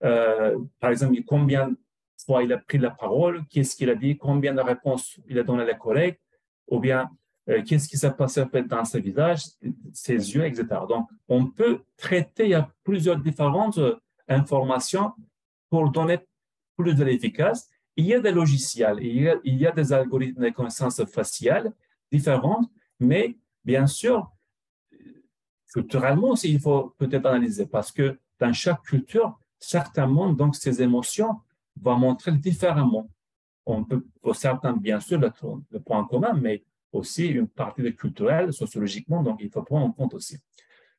par exemple, combien de fois il a pris la parole, qu'est-ce qu'il a dit, combien de réponses il a donné à la collègue, ou bien qu'est-ce qui s'est passé en fait, dans ses visages, ses yeux, etc. Donc, on peut traiter, il y a plusieurs différentes informations pour donner plus de l'efficace. Il y a des logiciels, il y a des algorithmes de connaissance faciale différents, mais bien sûr, culturellement aussi, il faut peut-être analyser parce que dans chaque culture, certainement, donc, ces émotions vont montrer différemment. On peut, pour certains, bien sûr, le point commun, mais aussi une partie de culturelle, sociologiquement, donc il faut prendre en compte aussi.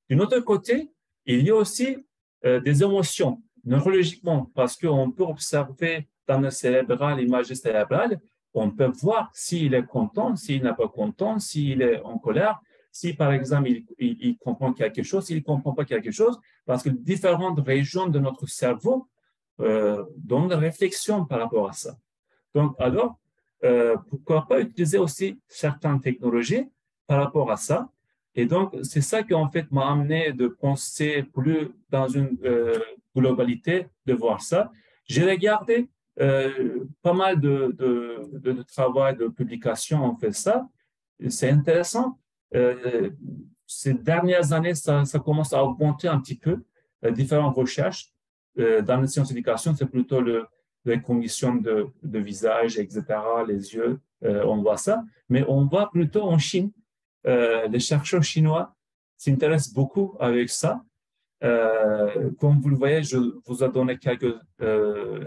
D'un autre côté, il y a aussi des émotions neurologiquement, parce qu'on peut observer dans le cérébral, l'image cérébrale, on peut voir s'il est content, s'il n'est pas content, s'il est en colère, si par exemple il comprend quelque chose, s'il ne comprend pas quelque chose, parce que différentes régions de notre cerveau donnent des réflexions par rapport à ça. Donc, alors, pourquoi pas utiliser aussi certaines technologies par rapport à ça? Et donc, c'est ça qui, en fait, m'a amené de penser plus dans une globalité, de voir ça. J'ai regardé pas mal de travail, de publications, on fait ça. C'est intéressant. Ces dernières années, ça commence à augmenter un petit peu. Différentes recherches. Dans les sciences d'éducation, c'est plutôt les conditions de visage, etc., les yeux, on voit ça. Mais on voit plutôt en Chine, les chercheurs chinois s'intéressent beaucoup avec ça. Comme vous le voyez, je vous ai donné quelques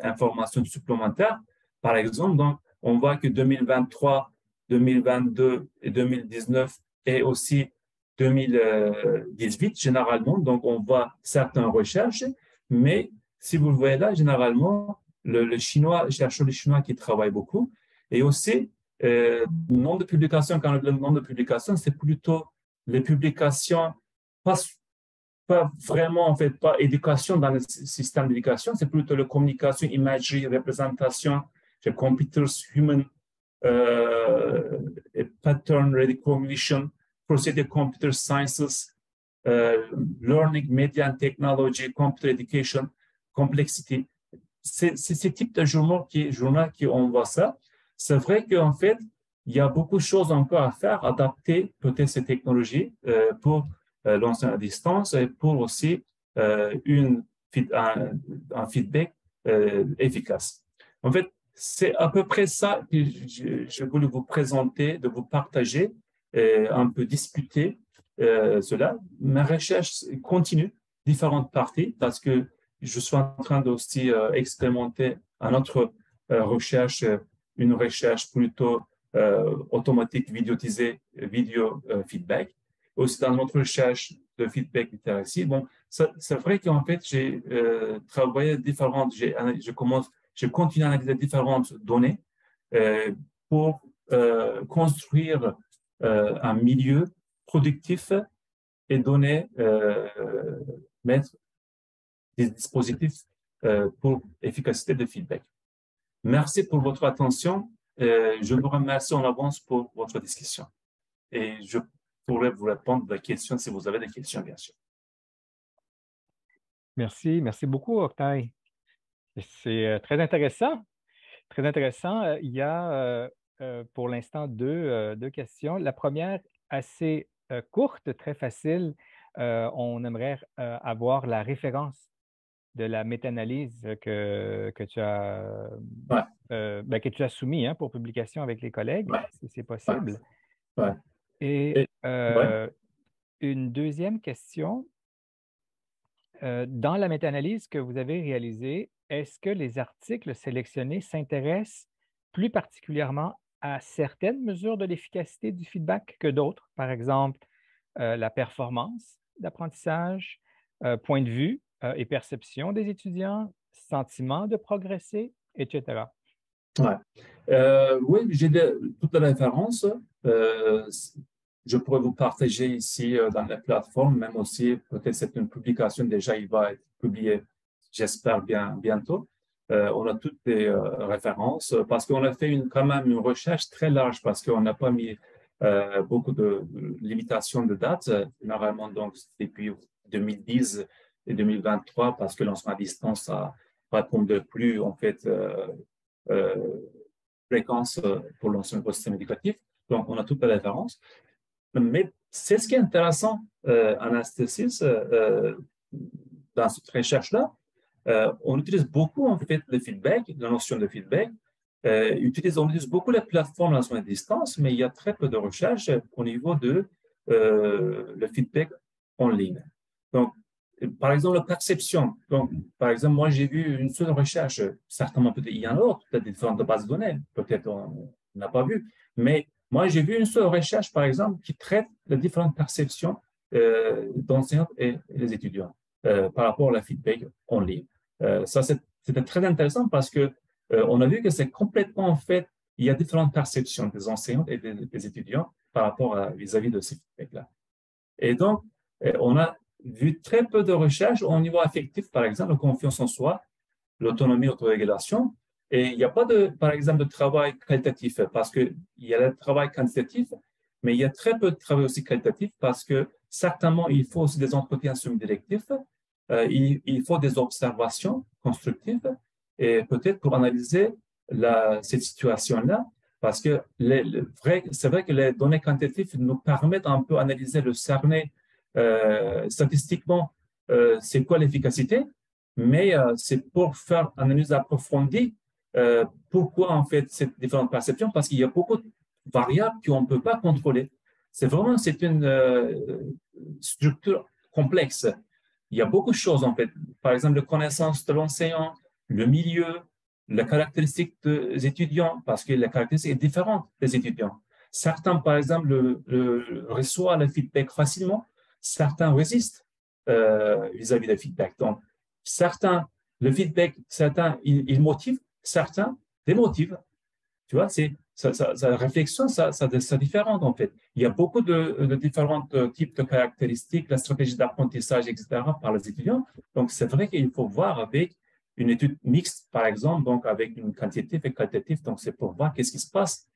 informations supplémentaires. Par exemple, donc, on voit que 2023, 2022 et 2019 et aussi 2018, généralement, donc on voit certaines recherches, mais si vous le voyez là, généralement, le chinois, les chercheurs chinois qui travaillent beaucoup, et aussi le nombre de publications, quand le nombre de publications, c'est plutôt les publications, pas vraiment, en fait, pas éducation dans le système d'éducation, c'est plutôt la communication, imagerie, représentation, computers, human, pattern recognition, procedure computer sciences, learning, media and technology, computer education, complexity. C'est ce type de journal qui on voit ça. C'est vrai qu'en fait, il y a beaucoup de choses encore à faire, adapter peut-être ces technologies pour l'enseignement à distance et pour aussi un feedback efficace. En fait, c'est à peu près ça que je voulais vous présenter, de vous partager, un peu discuter cela. Ma recherche continue, différentes parties, parce que je suis en train d'aussi expérimenter une autre recherche, une recherche plutôt automatique, vidéotisée, vidéo feedback. Aussi dans notre recherche de feedback littératie. Bon, c'est vrai qu'en fait, j'ai travaillé différentes, je continue à analyser différentes données pour construire un milieu productif et mettre des dispositifs pour efficacité de feedback. Merci pour votre attention. Je vous remercie en avance pour votre discussion. Et je pourrais vous répondre à des questions si vous avez des questions, bien sûr. Merci, merci beaucoup, Octave. C'est très intéressant. Très intéressant. Il y a pour l'instant deux questions. La première, assez courte, très facile. On aimerait avoir la référence de la méta-analyse que tu as, Ouais. que tu as soumis hein, pour publication avec les collègues, Ouais. si c'est possible. Ouais. Et ouais. une deuxième question. Dans la méta-analyse que vous avez réalisée, est-ce que les articles sélectionnés s'intéressent plus particulièrement à certaines mesures de l'efficacité du feedback que d'autres? Par exemple, la performance d'apprentissage, point de vue et perception des étudiants, sentiment de progresser, etc. Ouais. Oui, j'ai toutes les références. Je pourrais vous partager ici dans la plateforme, même aussi, peut-être c'est une publication déjà, il va être publié, j'espère, bientôt. On a toutes les références parce qu'on a fait quand même une recherche très large parce qu'on n'a pas mis beaucoup de limitations de date. Généralement, donc, depuis 2010 et 2023 parce que l'enseignement à distance a répondu plus en fait euh, fréquence pour l'enseignement post-système éducatif. Donc, on a toute la référence. Mais c'est ce qui est intéressant en anesthésie dans cette recherche-là. On utilise beaucoup en fait le feedback, la notion de feedback. On utilise beaucoup les plateformes d'enseignement à distance, mais il y a très peu de recherches au niveau de le feedback en ligne. Donc, par exemple, la perception. Donc, par exemple, moi, j'ai vu une seule recherche, certainement peut-être il y en a d'autres, peut-être différentes bases de données, peut-être on n'a pas vu, mais moi, j'ai vu une seule recherche, par exemple, qui traite les différentes perceptions d'enseignants et les étudiants par rapport à la feedback en ligne. Ça, c'était très intéressant parce que on a vu que c'est complètement, en fait, il y a différentes perceptions des enseignants et des étudiants par rapport vis-à-vis de ces feedbacks-là. Et donc, on a vu très peu de recherches au niveau affectif, par exemple, la confiance en soi, l'autonomie, l'autorégulation. Et il n'y a pas, par exemple, de travail qualitatif parce qu'il y a le travail quantitatif, mais il y a très peu de travail aussi qualitatif parce que certainement, il faut aussi des entretiens semi-directifs, il faut des observations constructives et peut-être pour analyser cette situation-là, parce que c'est vrai que les données quantitatives nous permettent un peu d'analyser, de cerner statistiquement c'est quoi l'efficacité, mais c'est pour faire une analyse approfondie pourquoi en fait cette différente perception, parce qu'il y a beaucoup de variables qu'on ne peut pas contrôler. C'est une structure complexe. Il y a beaucoup de choses en fait. Par exemple, la connaissance de l'enseignant, le milieu, les caractéristiques des étudiants, parce que les caractéristiques sont différentes des étudiants. Certains, par exemple, reçoivent le feedback facilement, certains résistent vis-à-vis du feedback. Donc, certains, le feedback, certains, il motive, certains démotivent. Tu vois, la réflexion, c'est différent en fait. Il y a beaucoup de différents types de caractéristiques, la stratégie d'apprentissage, etc., par les étudiants. Donc, c'est vrai qu'il faut voir avec une étude mixte, par exemple, donc avec une quantitative et qualitative. Donc, c'est pour voir qu'est-ce qui se passe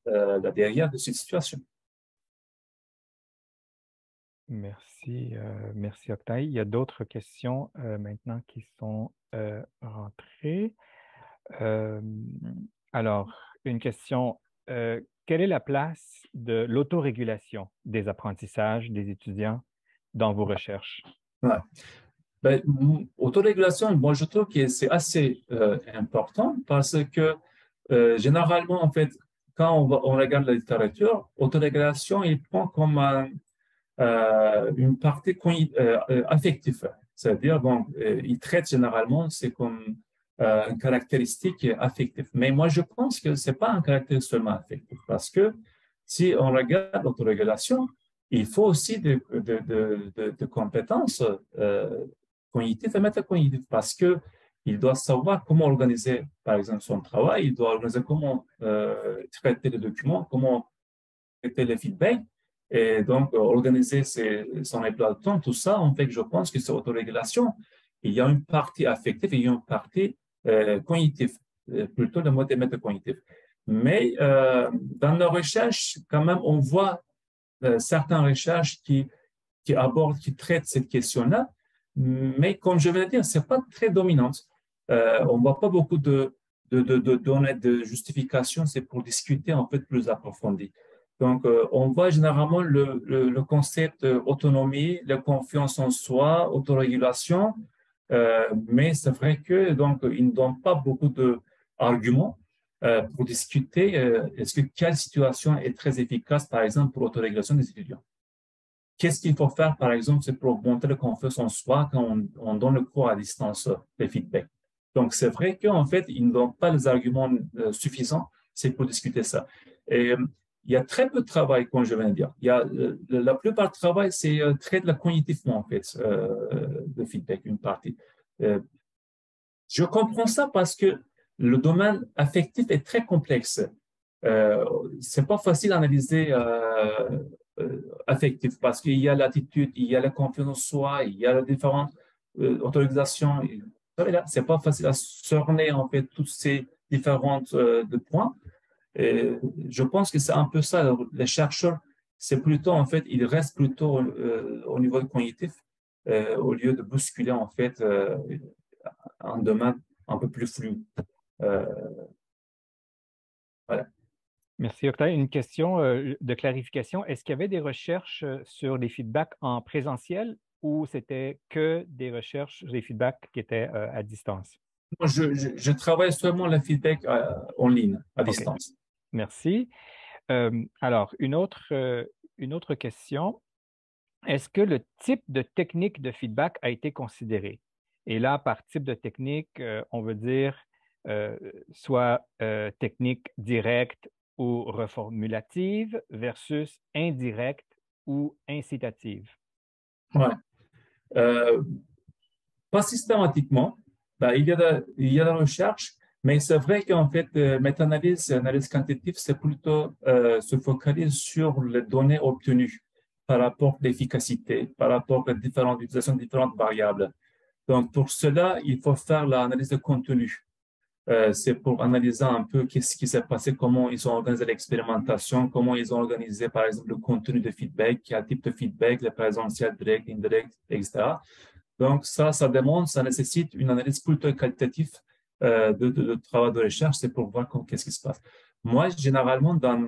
là derrière de cette situation. Merci, merci Octave. Il y a d'autres questions maintenant qui sont rentrées. Euh, alors, une question. Quelle est la place de l'autorégulation des apprentissages des étudiants dans vos recherches? Ouais. Ben, autorégulation, moi, je trouve que c'est assez important parce que généralement, en fait, quand on regarde la littérature, autorégulation, il prend comme une partie affective. C'est-à-dire, bon, il traite généralement, c'est comme une caractéristique affective. Mais moi, je pense que ce n'est pas un caractère seulement affectif parce que si on regarde l'autorégulation, il faut aussi de compétences cognitives et métacognitives parce que il doit savoir comment organiser, par exemple, son travail, il doit organiser comment traiter les documents, comment traiter les feedbacks, et donc organiser son emploi de temps, tout ça, en fait, je pense que c'est autorégulation. Il y a une partie affective et il y a une partie cognitive, plutôt le mode métacognitif. Mais dans nos recherches, quand même, on voit certaines recherches qui abordent, qui traitent cette question-là, mais comme je vais le dire, ce n'est pas très dominante. On ne voit pas beaucoup de données de justification, c'est pour discuter en fait plus approfondi. Donc, on voit généralement le concept autonomie, la confiance en soi, autorégulation, mais c'est vrai que donc ils ne donnent pas beaucoup d'arguments pour discuter est-ce que quelle situation est très efficace, par exemple, pour l'autorégulation des étudiants. Qu'est-ce qu'il faut faire, par exemple, c'est pour augmenter la confiance en soi quand on donne le cours à distance, les feedbacks. Donc, c'est vrai qu'en fait, ils ne donnent pas les arguments suffisants, c'est pour discuter ça. Et il y a très peu de travail, comme je viens de dire. La plupart du travail, c'est très de la cognitivement, en fait, de feedback, une partie. Je comprends ça parce que le domaine affectif est très complexe. C'est pas facile d'analyser affectif parce qu'il y a l'attitude, il y a la confiance en soi, il y a les différentes autorisations. C'est pas facile à cerner en fait tous ces différents points. Et je pense que c'est un peu ça. Les chercheurs, c'est plutôt en fait, ils restent plutôt au niveau cognitif au lieu de bousculer en fait un domaine un peu plus flou. Euh, voilà. Merci, Octave. Une question de clarification. Est-ce qu'il y avait des recherches sur des feedbacks en présentiel ou c'était que des recherches sur des feedbacks qui étaient à distance? Moi, je travaille seulement le feedback en ligne, à OK, distance. merci. Alors, une autre question. Est-ce que le type de technique de feedback a été considéré? Et là, par type de technique, on veut dire euh, soit technique directe ou reformulative versus indirecte ou incitative. Ouais. Euh, Pas systématiquement. Ben, il y a de la recherche, mais c'est vrai qu'en fait, méta-analyse, analyse quantitative, c'est plutôt se focalise sur les données obtenues par rapport à l'efficacité, par rapport à la différentes utilisations de différentes variables. Donc, pour cela, il faut faire l'analyse de contenu. C'est pour analyser un peu qu'est-ce qui s'est passé, comment ils ont organisé l'expérimentation, comment ils ont organisé, par exemple, le contenu de feedback, quel type de feedback, le présentiel, direct, indirect, etc. Donc, ça demande, ça nécessite une analyse plutôt qualitative de travail de recherche, c'est pour voir qu'est-ce qui se passe. Moi, généralement, dans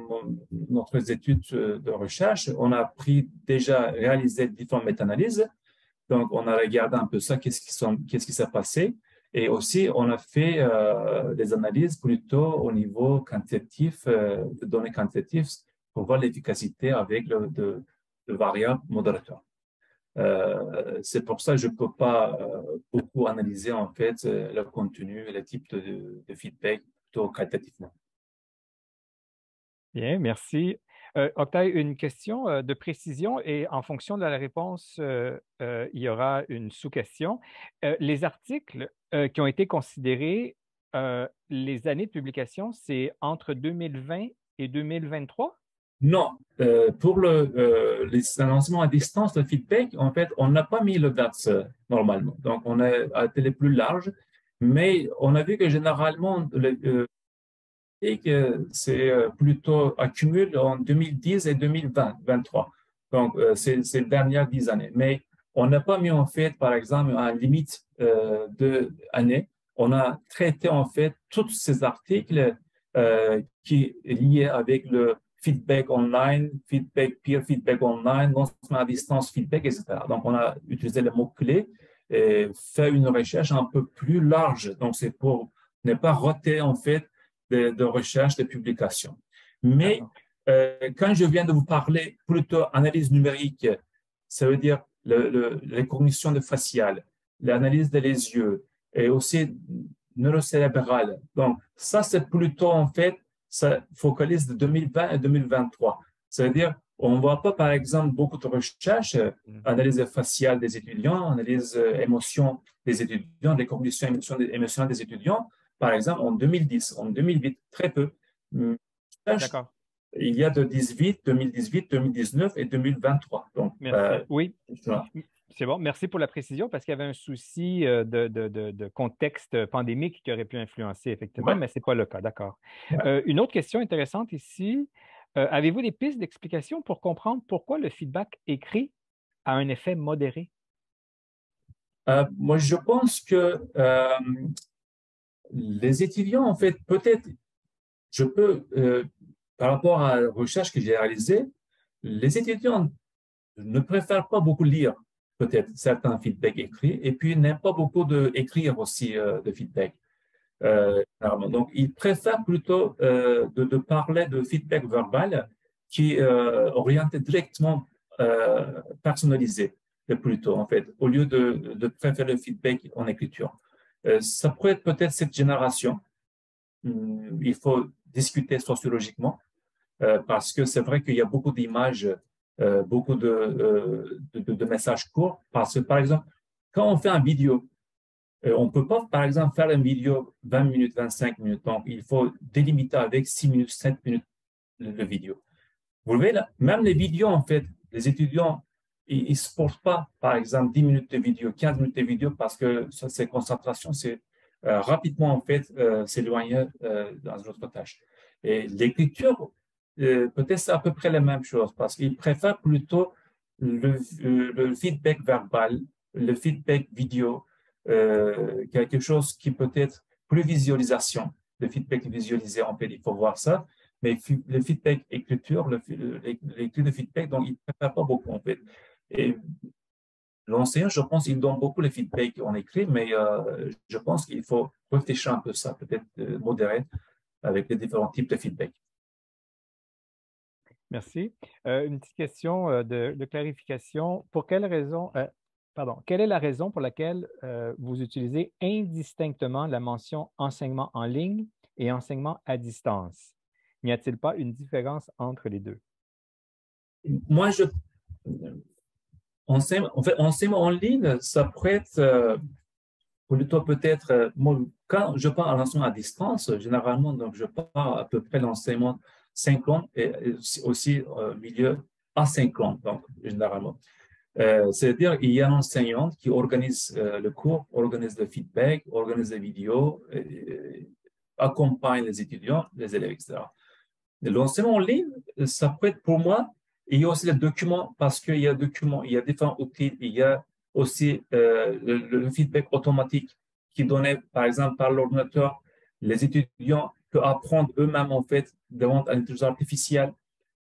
notre étude de recherche, on a pris déjà réalisé différentes méta-analyses. Donc, on a regardé un peu ça, qu'est-ce qui s'est passé. Et aussi, on a fait des analyses plutôt au niveau quantitatif, de données quantitatives, pour voir l'efficacité avec le variable modérateur. C'est pour ça que je ne peux pas beaucoup analyser en fait le contenu et le type de feedback plutôt qualitativement. Bien, merci. Octave, une question de précision et en fonction de la réponse, il y aura une sous-question. Les articles qui ont été considérés, les années de publication, c'est entre 2020 et 2023? Non, pour les lancements à distance de feedback, en fait, on n'a pas mis le date normalement. Donc, on a été les plus larges, mais on a vu que généralement, et que c'est plutôt accumule en 2010 et 2023. Donc, c'est les dernières 10 années. Mais on n'a pas mis en fait, par exemple, un limite de années. On a traité en fait tous ces articles qui est lié avec le feedback online, feedback peer, feedback online, lancement à distance, feedback, etc. Donc, on a utilisé les mots-clés et fait une recherche un peu plus large. Donc, c'est pour ne pas rater en fait de recherche, de publication. Mais D'accord. quand je viens de vous parler plutôt analyse numérique, ça veut dire les cognitions de faciales, l'analyse des yeux et aussi neurocérébrale. Donc, ça, c'est plutôt en fait, ça focalise de 2020 à 2023. Ça veut dire, on ne voit pas, par exemple, beaucoup de recherches, analyse faciale des étudiants, analyse émotion des étudiants, des cognitions émotionnelles des étudiants, par exemple, en 2010, en 2008, très peu. D'accord. Il y a de 2018, 2019 et 2023. Donc, Merci. Oui, voilà. c'est bon. Merci pour la précision parce qu'il y avait un souci de contexte pandémique qui aurait pu influencer effectivement, Ouais, mais ce n'est pas le cas. D'accord. ouais. Une autre question intéressante ici. Avez-vous des pistes d'explication pour comprendre pourquoi le feedback écrit a un effet modéré? Moi, je pense que les étudiants, en fait, peut-être, je peux, par rapport à la recherche que j'ai réalisée, les étudiants ne préfèrent pas beaucoup lire, peut-être, certains feedbacks écrits, et puis n'aiment pas beaucoup écrire aussi de feedback. Donc, ils préfèrent plutôt de parler de feedback verbal qui est orienté directement personnalisé, plutôt, en fait, au lieu de préférer le feedback en écriture. Ça pourrait être peut-être cette génération. Il faut discuter sociologiquement parce que c'est vrai qu'il y a beaucoup d'images, beaucoup de messages courts. Parce que, par exemple, quand on fait une vidéo, on ne peut pas, par exemple, faire une vidéo 20 minutes, 25 minutes. Donc, il faut délimiter avec 6 minutes, 7 minutes de vidéo. Vous voyez, là, même les vidéos, en fait, les étudiants, ils ne supportent pas, par exemple, 10 minutes de vidéo, 15 minutes de vidéo, parce que ça, c'est concentration, c'est rapidement, en fait, s'éloigner dans une autre tâche. Et l'écriture, peut-être c'est à peu près la même chose, parce qu'ils préfèrent plutôt le feedback verbal le feedback vidéo, quelque chose qui peut être plus visualisation. Le feedback visualisé, en fait, il faut voir ça. Mais le feedback écriture, l'écrit de feedback, donc il ne prépare pas beaucoup, en fait. Et l'enseignant, je pense, il donne beaucoup les feedbacks en écrit, mais je pense qu'il faut réfléchir un peu ça, peut-être modérer avec les différents types de feedback. Merci. Une petite question de clarification. Pour quelle raison, pardon, quelle est la raison pour laquelle vous utilisez indistinctement la mention enseignement en ligne et enseignement à distance? N'y a-t-il pas une différence entre les deux? Moi, en fait, enseignement en ligne, ça prête plutôt peut-être, moi, quand je parle à l'enseignement à distance, généralement, donc je parle à peu près l'enseignement synchrone et aussi milieu asynchrone, donc généralement. C'est-à-dire il y a un enseignant qui organise le cours, organise le feedback, organise les vidéos, accompagne les étudiants, les élèves, etc. L'enseignement en ligne, ça peut être pour moi, il y a aussi les documents, parce qu'il y a documents, il y a différents outils, il y a aussi le feedback automatique qui est donné, par exemple, par l'ordinateur. Les étudiants peuvent apprendre eux-mêmes, en fait, devant l'intelligence artificielle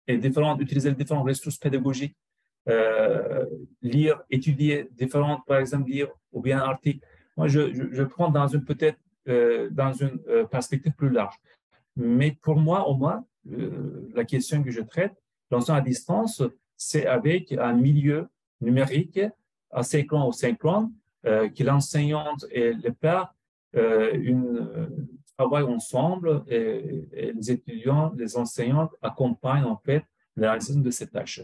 et utiliser les différentes ressources pédagogiques, lire, étudier différentes, par exemple, lire ou bien un article. Moi, je prends dans une peut-être dans une perspective plus large. Mais pour moi, au moins, la question que je traite, l'enseignement à distance, c'est avec un milieu numérique asynchrone ou synchrone, que l'enseignante et le père travaillent ensemble et les étudiants, les enseignants accompagnent en fait la réalisation de ces tâches.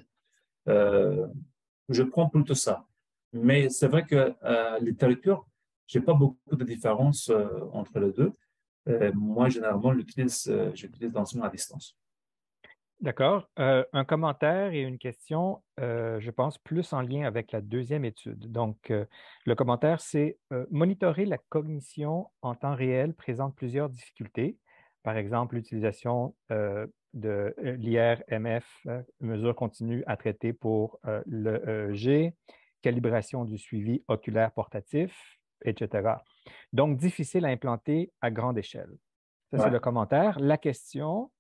Euh, je prends plutôt ça. Mais c'est vrai que la littérature, je n'ai pas beaucoup de différence entre les deux. Moi, généralement, j'utilise l'enseignement à distance. D'accord. Un commentaire et une question, je pense, plus en lien avec la deuxième étude. Donc, le commentaire, c'est monitorer la cognition en temps réel présente plusieurs difficultés. Par exemple, l'utilisation de l'IRMF, mesure continue à traiter pour le G, calibration du suivi oculaire portatif, etc. Donc, difficile à implanter à grande échelle. Ça, c'est Ouais. le commentaire. La question.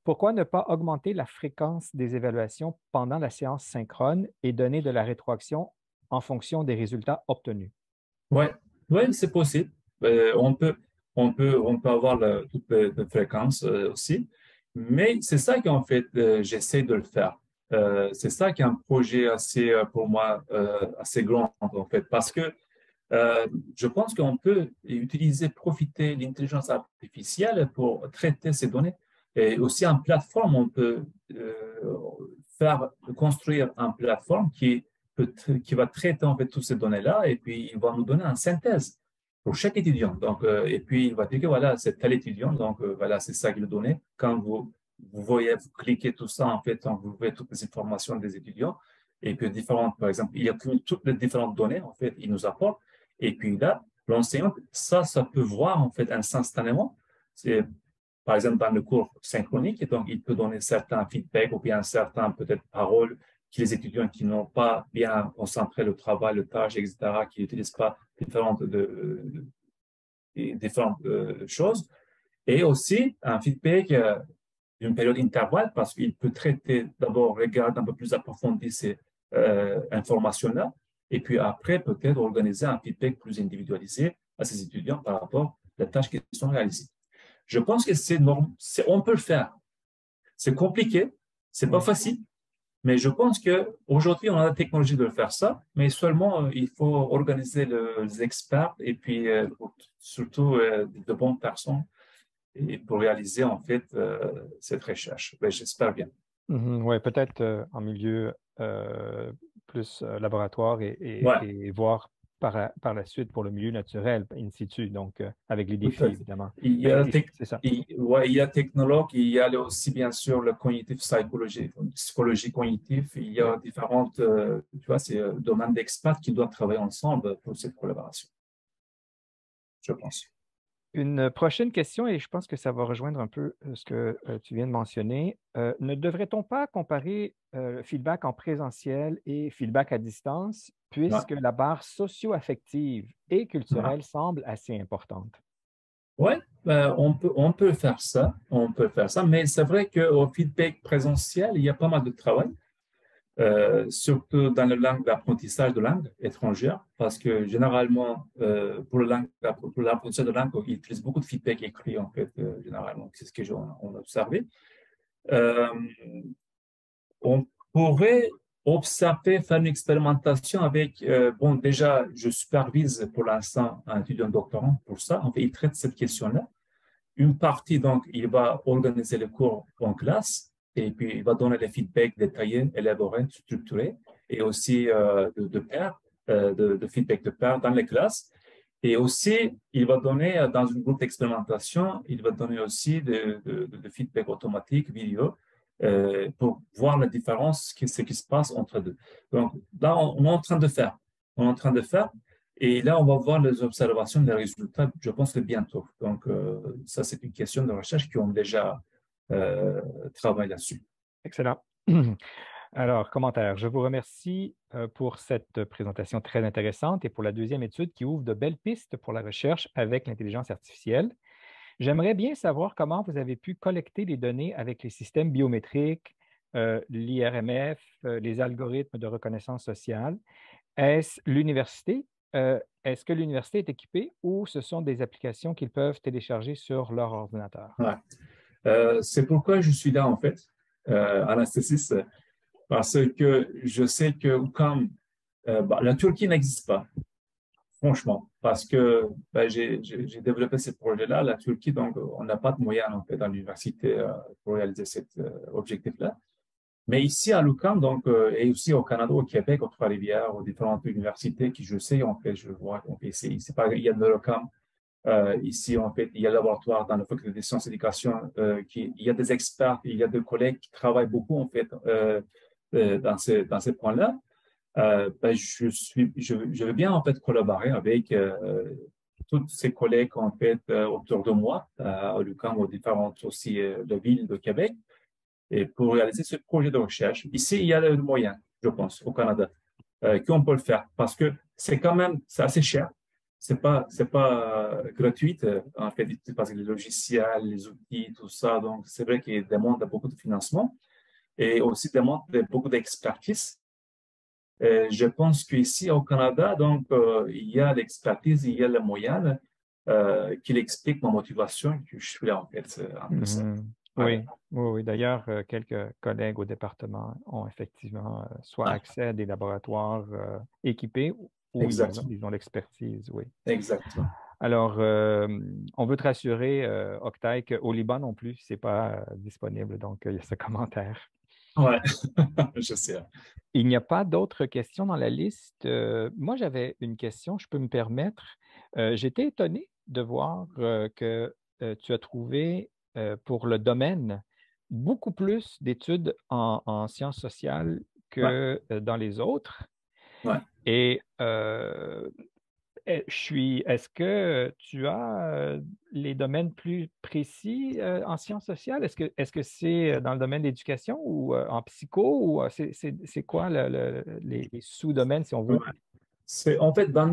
Pourquoi ne pas augmenter la fréquence des évaluations pendant la séance synchrone et donner de la rétroaction en fonction des résultats obtenus? Ouais, ouais, c'est possible. On peut avoir toutes les fréquences aussi. Mais c'est ça qu'en fait, j'essaie de le faire. C'est ça qui est un projet assez, pour moi, assez grand, en fait, parce que je pense qu'on peut utiliser, profiter de l'intelligence artificielle pour traiter ces données. Et aussi en plateforme, on peut construire une plateforme qui va traiter en fait toutes ces données-là et puis il va nous donner une synthèse pour chaque étudiant. Donc, et puis il va dire que voilà, c'est tel étudiant, donc voilà, c'est ça qu'il a donné. Quand vous voyez, vous cliquez tout ça, en fait, donc vous voyez toutes les informations des étudiants et puis différentes, par exemple, il y a toutes les différentes données, en fait, il nous apporte. Et puis là, l'enseignant, ça peut voir en fait instantanément. C'est, par exemple, dans le cours synchronique, donc il peut donner certains feedbacks ou bien certaines peut-être paroles que les étudiants qui n'ont pas bien concentré le travail, le tâche, etc., qui n'utilisent pas différentes choses. Et aussi un feedback d'une période intervalle parce qu'il peut traiter d'abord, regarder un peu plus approfondi ces informations-là et puis après peut-être organiser un feedback plus individualisé à ses étudiants par rapport aux tâches qui sont réalisées. Je pense que on peut le faire. C'est compliqué, c'est pas Oui. facile, mais je pense qu'aujourd'hui, on a la technologie de faire ça, mais seulement il faut organiser les experts et puis surtout de bonnes personnes et pour réaliser en fait cette recherche. Ben, j'espère bien. Oui, peut-être en milieu plus laboratoire Ouais, et voir par la suite pour le milieu naturel, in situ, donc avec les tout à défis, fait. évidemment. Il y Mais a, c'est ça. ouais, il y a technologue, il y a aussi bien sûr le cognitive psychologie, psychologie cognitive, il y Oui. a différentes, tu vois, c'est domaines d'experts qui doivent travailler ensemble pour cette collaboration, je pense. Une prochaine question, et je pense que ça va rejoindre un peu ce que tu viens de mentionner. Ne devrait-on pas comparer feedback en présentiel et feedback à distance, Ouais, puisque la barre socio-affective et ouais. culturelle semble assez importante? Ouais, on peut faire ça, mais c'est vrai qu'au feedback présentiel, il y a pas mal de travail. Surtout dans la langue d'apprentissage de langue étrangère, parce que généralement, pour l'apprentissage de langue, ils utilisent beaucoup de feedback écrit, en fait, généralement. C'est ce que on a observé. Euh, on pourrait observer, faire une expérimentation avec, bon, déjà, je supervise pour l'instant un étudiant doctorant pour ça. En fait, il traite cette question-là. Une partie, donc, il va organiser le cours en classe et puis il va donner des feedbacks détaillés, élaborés, structurés et aussi de pairs, de feedback de pairs dans les classes. Et aussi, il va donner, dans une groupe d'expérimentation, il va donner aussi de feedback automatique, vidéo, pour voir la différence, ce qui se passe entre deux. Donc, là, on est en train de faire. On est en train de faire. Et là, on va voir les observations, les résultats, je pense que bientôt. Donc, ça, c'est une question de recherche qui ont déjà travaillé là-dessus. Excellent. Alors, commentaire. Je vous remercie pour cette présentation très intéressante et pour la deuxième étude qui ouvre de belles pistes pour la recherche avec l'intelligence artificielle. J'aimerais bien savoir comment vous avez pu collecter les données avec les systèmes biométriques, l'IRMF, les algorithmes de reconnaissance sociale. Est-ce l'université? Est-ce que l'université est équipée ou ce sont des applications qu'ils peuvent télécharger sur leur ordinateur? Ouais. C'est pourquoi je suis là, en fait, anesthésiste, parce que je sais que comme la Turquie n'existe pas, franchement, parce que j'ai développé ce projet-là, la Turquie, donc on n'a pas de moyens, en fait, dans l'université pour réaliser cet objectif-là. Mais ici à l'UQAM, donc, et aussi au Canada, au Québec, aux Trois-Rivières, aux différentes universités qui, je sais, en fait, je vois, on fait, c'est pas, il y a de l'UQAM, ici, en fait, il y a le laboratoire dans le faculté des sciences et d'éducation, il y a des experts, il y a des collègues qui travaillent beaucoup, en fait, dans ces points-là. Ben, je veux bien, en fait, collaborer avec tous ces collègues, en fait, autour de moi, à l'UQAM, aux différentes aussi de villes de Québec et pour réaliser ce projet de recherche. Ici, il y a le moyen, je pense, au Canada, qu'on peut le faire parce que c'est quand même, c'est assez cher. C'est pas gratuit, en fait, parce que les logiciels, les outils, tout ça. Donc, c'est vrai qu'il demande beaucoup de financement et aussi demande beaucoup d'expertise. Je pense qu'ici, au Canada, donc, il y a l'expertise, il y a le moyen qui explique ma motivation que je suis là, en fait, c'est un peu ça. Mhm. Ouais. Oui, oui, oui. D'ailleurs, quelques collègues au département ont effectivement soit Ah, accès à des laboratoires équipés ou exactement. ils ont l'expertise, oui. Exactement. Alors, on veut te rassurer, Octay, qu'au Liban non plus, c'est pas disponible. Donc, il y a ce commentaire. Ouais, je sais. Il n'y a pas d'autres questions dans la liste. Moi, j'avais une question, je peux me permettre. J'étais étonné de voir que tu as trouvé pour le domaine beaucoup plus d'études en sciences sociales Ouais, que dans les autres. ouais. Et est-ce que tu as les domaines plus précis en sciences sociales? Est-ce que c'est dans le domaine de l'éducation ou en psycho ou c'est quoi les sous-domaines, si on Ouais. veut? C'est, en fait, dans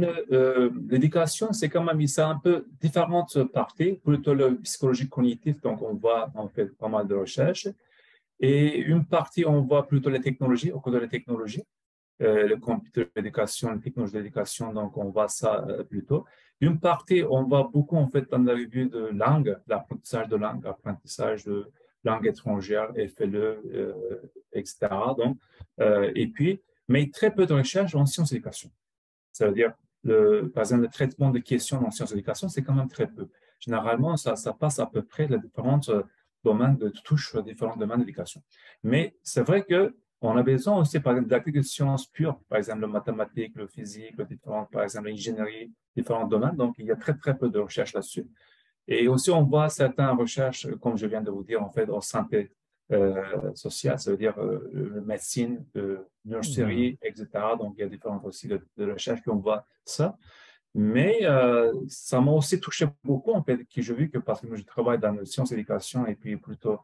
l'éducation, c'est quand même, c'est un peu différentes parties, plutôt le psychologie cognitive, donc on voit, on fait pas mal de recherches, et une partie, on voit plutôt les technologies, au cours de la technologie, le computer d'éducation, la technologie d'éducation, donc on voit ça plutôt. Une partie, on voit beaucoup, en fait, dans la revue de langue, l'apprentissage de langue, l'apprentissage de langue étrangère, FLE, etc. Donc, et puis, mais très peu de recherches en sciences d'éducation. Ça veut dire, par exemple, le traitement de questions en sciences de l'éducation, c'est quand même très peu. Généralement, ça passe à peu près les différents domaines de touche sur différents domaines d'éducation. Mais c'est vrai que on a besoin aussi, par exemple, d'activités de sciences pures, par exemple, le mathématique, le physique, le différent, par exemple, l'ingénierie, différents domaines. Donc, il y a très, très peu de recherches là-dessus. Et aussi, on voit certaines recherches, comme je viens de vous dire, en fait, en santé sociale, ça veut dire médecine, Mhm. nurserie, etc. Donc, il y a différentes aussi de recherches qu'on voit ça. Mais ça m'a aussi touché beaucoup, en fait, que j'ai vu que parce que moi, je travaille dans la sciences d'éducation et puis plutôt,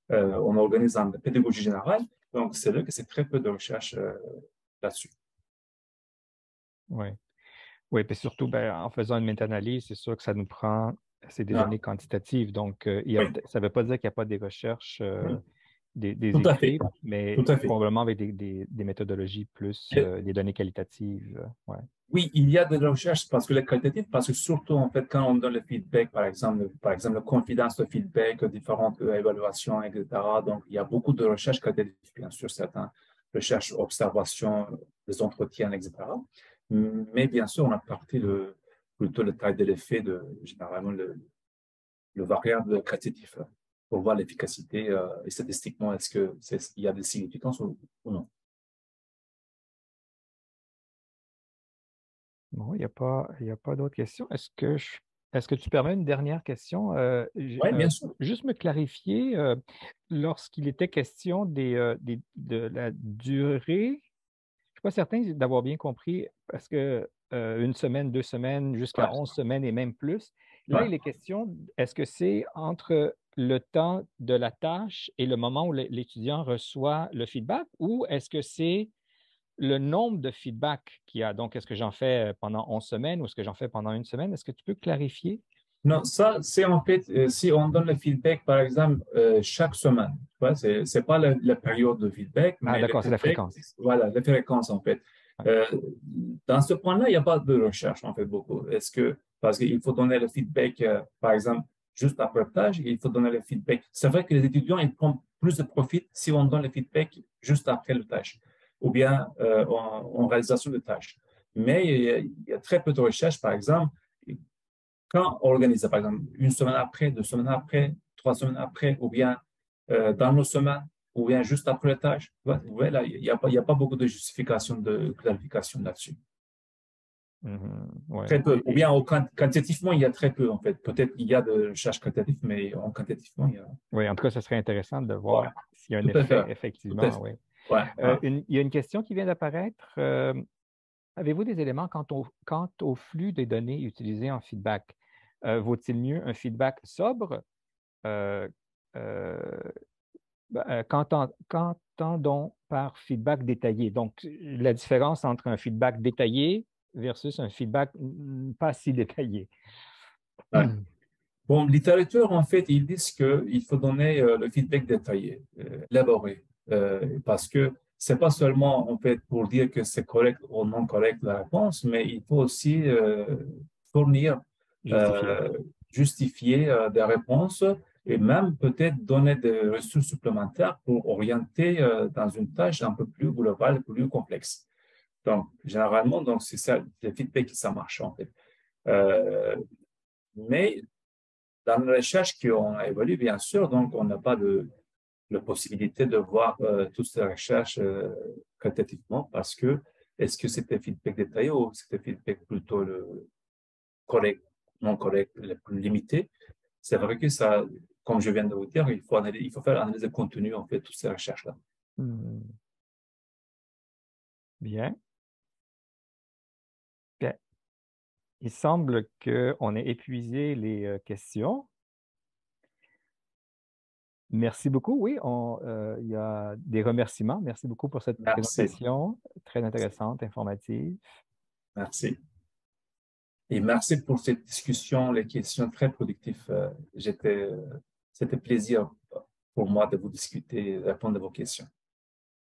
on organise en pédagogie générale. Donc, c'est là que c'est très peu de recherche là-dessus. Oui. Oui, puis surtout, ben, en faisant une méta-analyse, c'est sûr que ça nous prend, c'est des Ah, données quantitatives. Donc, oui, ça ne veut pas dire qu'il n'y a pas des recherches, oui, des tout à fait, écrits, mais tout à fait. probablement avec des méthodologies plus des données qualitatives. Ouais. Oui, il y a de la recherche parce que le qualitatif, parce que surtout, en fait, quand on donne le feedback, par exemple, la confidence de feedback, différentes évaluations, etc. Donc, il y a beaucoup de recherches qualitatives, bien sûr, certaines recherches, observations, des entretiens, etc. Mais bien sûr, on a parti plutôt le taille de l'effet de, généralement, le variable qualitatif pour voir l'efficacité et statistiquement, il y a des significances ou non. Bon, il y a pas d'autres questions. Est-ce que tu permets une dernière question? Oui, bien sûr. Juste me clarifier, lorsqu'il était question de la durée, je ne suis pas certain d'avoir bien compris, parce que une semaine, 2 semaines, jusqu'à Ouais, 11 semaines et même plus. Là, ouais. il est question, est-ce que c'est entre le temps de la tâche et le moment où l'étudiant reçoit le feedback, ou est-ce que c'est le nombre de feedbacks qu'il y a? Donc, est-ce que j'en fais pendant 11 semaines ou est-ce que j'en fais pendant une semaine? Est-ce que tu peux clarifier? Non, ça, c'est en fait, si on donne le feedback, par exemple, chaque semaine, tu vois, c'est pas la période de feedback, Ah, mais le d'accord, c'est la feedback, fréquence. voilà, la fréquence, en fait. Ouais. Euh, dans ce point-là, il n'y a pas de recherche, en fait, beaucoup. Parce qu'il faut donner le feedback, par exemple, juste après le tâche, il faut donner le feedback. C'est vrai que les étudiants, ils prennent plus de profit si on donne le feedback juste après le tâche, ou bien en réalisation de tâches. Mais il y a très peu de recherche, par exemple, quand on organise ça, par exemple, une semaine après, 2 semaines après, 3 semaines après, ou bien dans nos semaines, ou bien juste après le tâche, vous voyez, là, il y a pas beaucoup de justification de clarification là-dessus. Mhm, ouais. Très peu. Ou bien quantitativement, il y a très peu, en fait. Peut-être qu'il y a de recherche quantitative, mais en quantitativement, il y a. Oui, en tout cas, ce serait intéressant de Ouais, voir s'il y a un tout à fait. effet, Tout à effectivement, fait. oui. Ouais, ouais. Il y a une question qui vient d'apparaître. Avez-vous des éléments quant au flux des données utilisées en feedback? Vaut-il mieux un feedback sobre? Euh, euh, qu'entendons par feedback détaillé? Donc, la différence entre un feedback détaillé versus un feedback pas si détaillé. Ouais. Bon, littérature, en fait, ils disent qu'il faut donner le feedback détaillé, élaboré, parce que c'est pas seulement, en fait, pour dire que c'est correct ou non correct la réponse, mais il faut aussi fournir, Justifié. euh, justifier des réponses et même peut-être donner des ressources supplémentaires pour orienter dans une tâche un peu plus globale, plus complexe. Donc, généralement, donc c'est ça, le feedback, ça marche, en fait. Euh, mais dans les recherches qui ont évolué, bien sûr, donc on n'a pas de la possibilité de voir toutes ces recherches qualitativement parce que est-ce que c'était feedback détaillé ou c'était feedback plutôt le correct, non correct, le plus limité? C'est vrai que ça, comme je viens de vous dire, il faut faire analyse de contenu, en fait, toutes ces recherches-là. Hmm, bien. Bien. Il semble qu'on ait épuisé les questions. Merci beaucoup. Oui, il y a des remerciements. Merci beaucoup pour cette Merci. présentation très intéressante, informative. Merci. Et merci pour cette discussion, les questions très productives. C'était plaisir pour moi de vous discuter et répondre à vos questions.